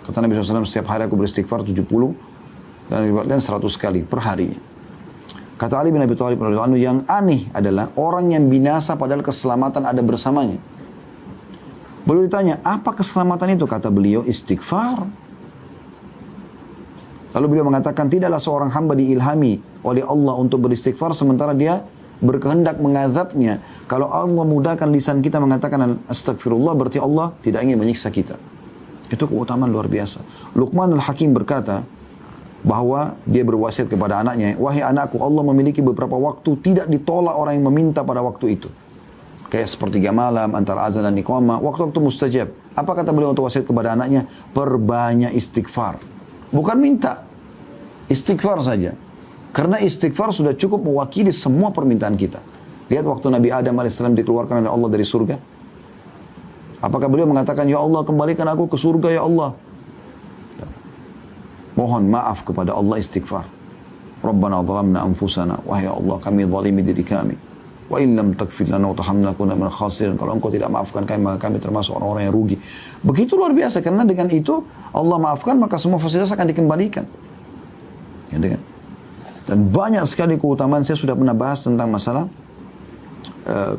Kata Nabi SAW, setiap hari aku beristighfar 70 dan 100 kali per hari. Kata Ali bin Abi Thalib radhiyallahu anhu, yang aneh adalah orang yang binasa padahal keselamatan ada bersamanya. Beliau ditanya, apa keselamatan itu? Kata beliau, istighfar. Lalu beliau mengatakan, tidaklah seorang hamba diilhami oleh Allah untuk beristighfar sementara dia berkehendak mengazabnya. Kalau Allah mudahkan lisan kita mengatakan astagfirullah, berarti Allah tidak ingin menyiksa kita. Itu keutamaan luar biasa. Luqman al-Hakim berkata bahwa dia berwasiat kepada anaknya, wahai anakku, Allah memiliki beberapa waktu tidak ditolak orang yang meminta pada waktu itu. Kayak sepertiga malam, antara azan dan iqamah, waktu-waktu mustajab. Apa kata beliau untuk wasiat kepada anaknya? Perbanyak istighfar. Bukan minta, istighfar saja. Karena istighfar sudah cukup mewakili semua permintaan kita. Lihat waktu Nabi Adam AS dikeluarkan oleh Allah dari surga. Apakah beliau mengatakan, ya Allah, kembalikan aku ke surga ya Allah? Mohon maaf kepada Allah, istighfar. Rabbana zalamna anfusana, wahai Allah, kami zalimi diri kami. Wa illam takfir lana wa tarhamna kunna minal khasirin. Kalau engkau tidak maafkan kami, maka kami termasuk orang-orang yang rugi. Begitu luar biasa, karena dengan itu Allah maafkan, maka semua fasilitas akan dikembalikan. Ya, dan banyak sekali keutamaan. Saya sudah pernah bahas tentang masalah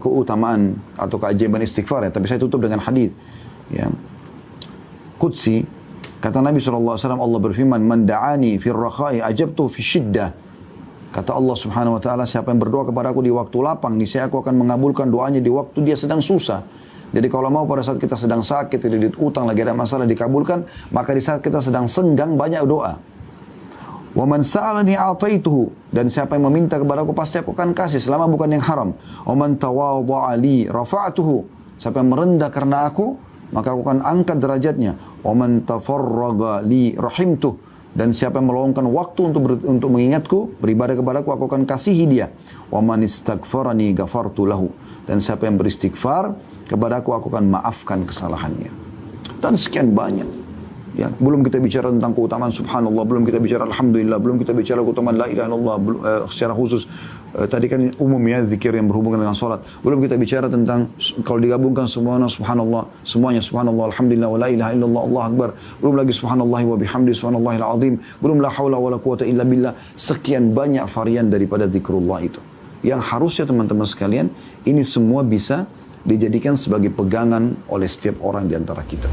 keutamaan atau keajaiban istighfar ya, tapi saya tutup dengan hadis ya. Qudsi, kata Nabi SAW, Allah berfirman, man da'ani fir rakhai ajabtu fi syiddah. Kata Allah Subhanahu wa taala, siapa yang berdoa kepada aku di waktu lapang, niscaya aku akan mengabulkan doanya di waktu dia sedang susah. Jadi kalau mau pada saat kita sedang sakit, tidak utang, lagi ada masalah dikabulkan, maka di saat kita sedang senggang banyak doa. Wa man sa'alani a'taituhu, dan siapa yang meminta kepada aku pasti aku akan kasih selama bukan yang haram. Wa man tawadha'a li rafa'tuhu, siapa yang merendah karena aku maka aku akan angkat derajatnya. Wa man tafarraga li rahimtuh, dan siapa yang meluangkan waktu untuk mengingatku, beribadah kepadaku, aku akan kasihi dia. Wa man istaghfarani ghafartu lahu, dan siapa yang beristighfar kepadaku, aku akan maafkan kesalahannya. Dan sekian banyak. Ya, belum kita bicara tentang keutamaan subhanallah, belum kita bicara alhamdulillah, belum kita bicara keutamaan la ilaha illallah secara khusus. Tadi kan umum ya, zikir yang berhubungan dengan salat. Belum kita bicara tentang kalau digabungkan semuanya subhanallah, semuanya subhanallah, alhamdulillah, wa la ilaha illallah, Allah akbar. Belum lagi subhanallah wa bihamdi subhanallahil azim. Belum la haula wa la quwata illa billah. Sekian banyak varian daripada zikrullah itu. Yang harusnya teman-teman sekalian, ini semua bisa dijadikan sebagai pegangan oleh setiap orang di antara kita.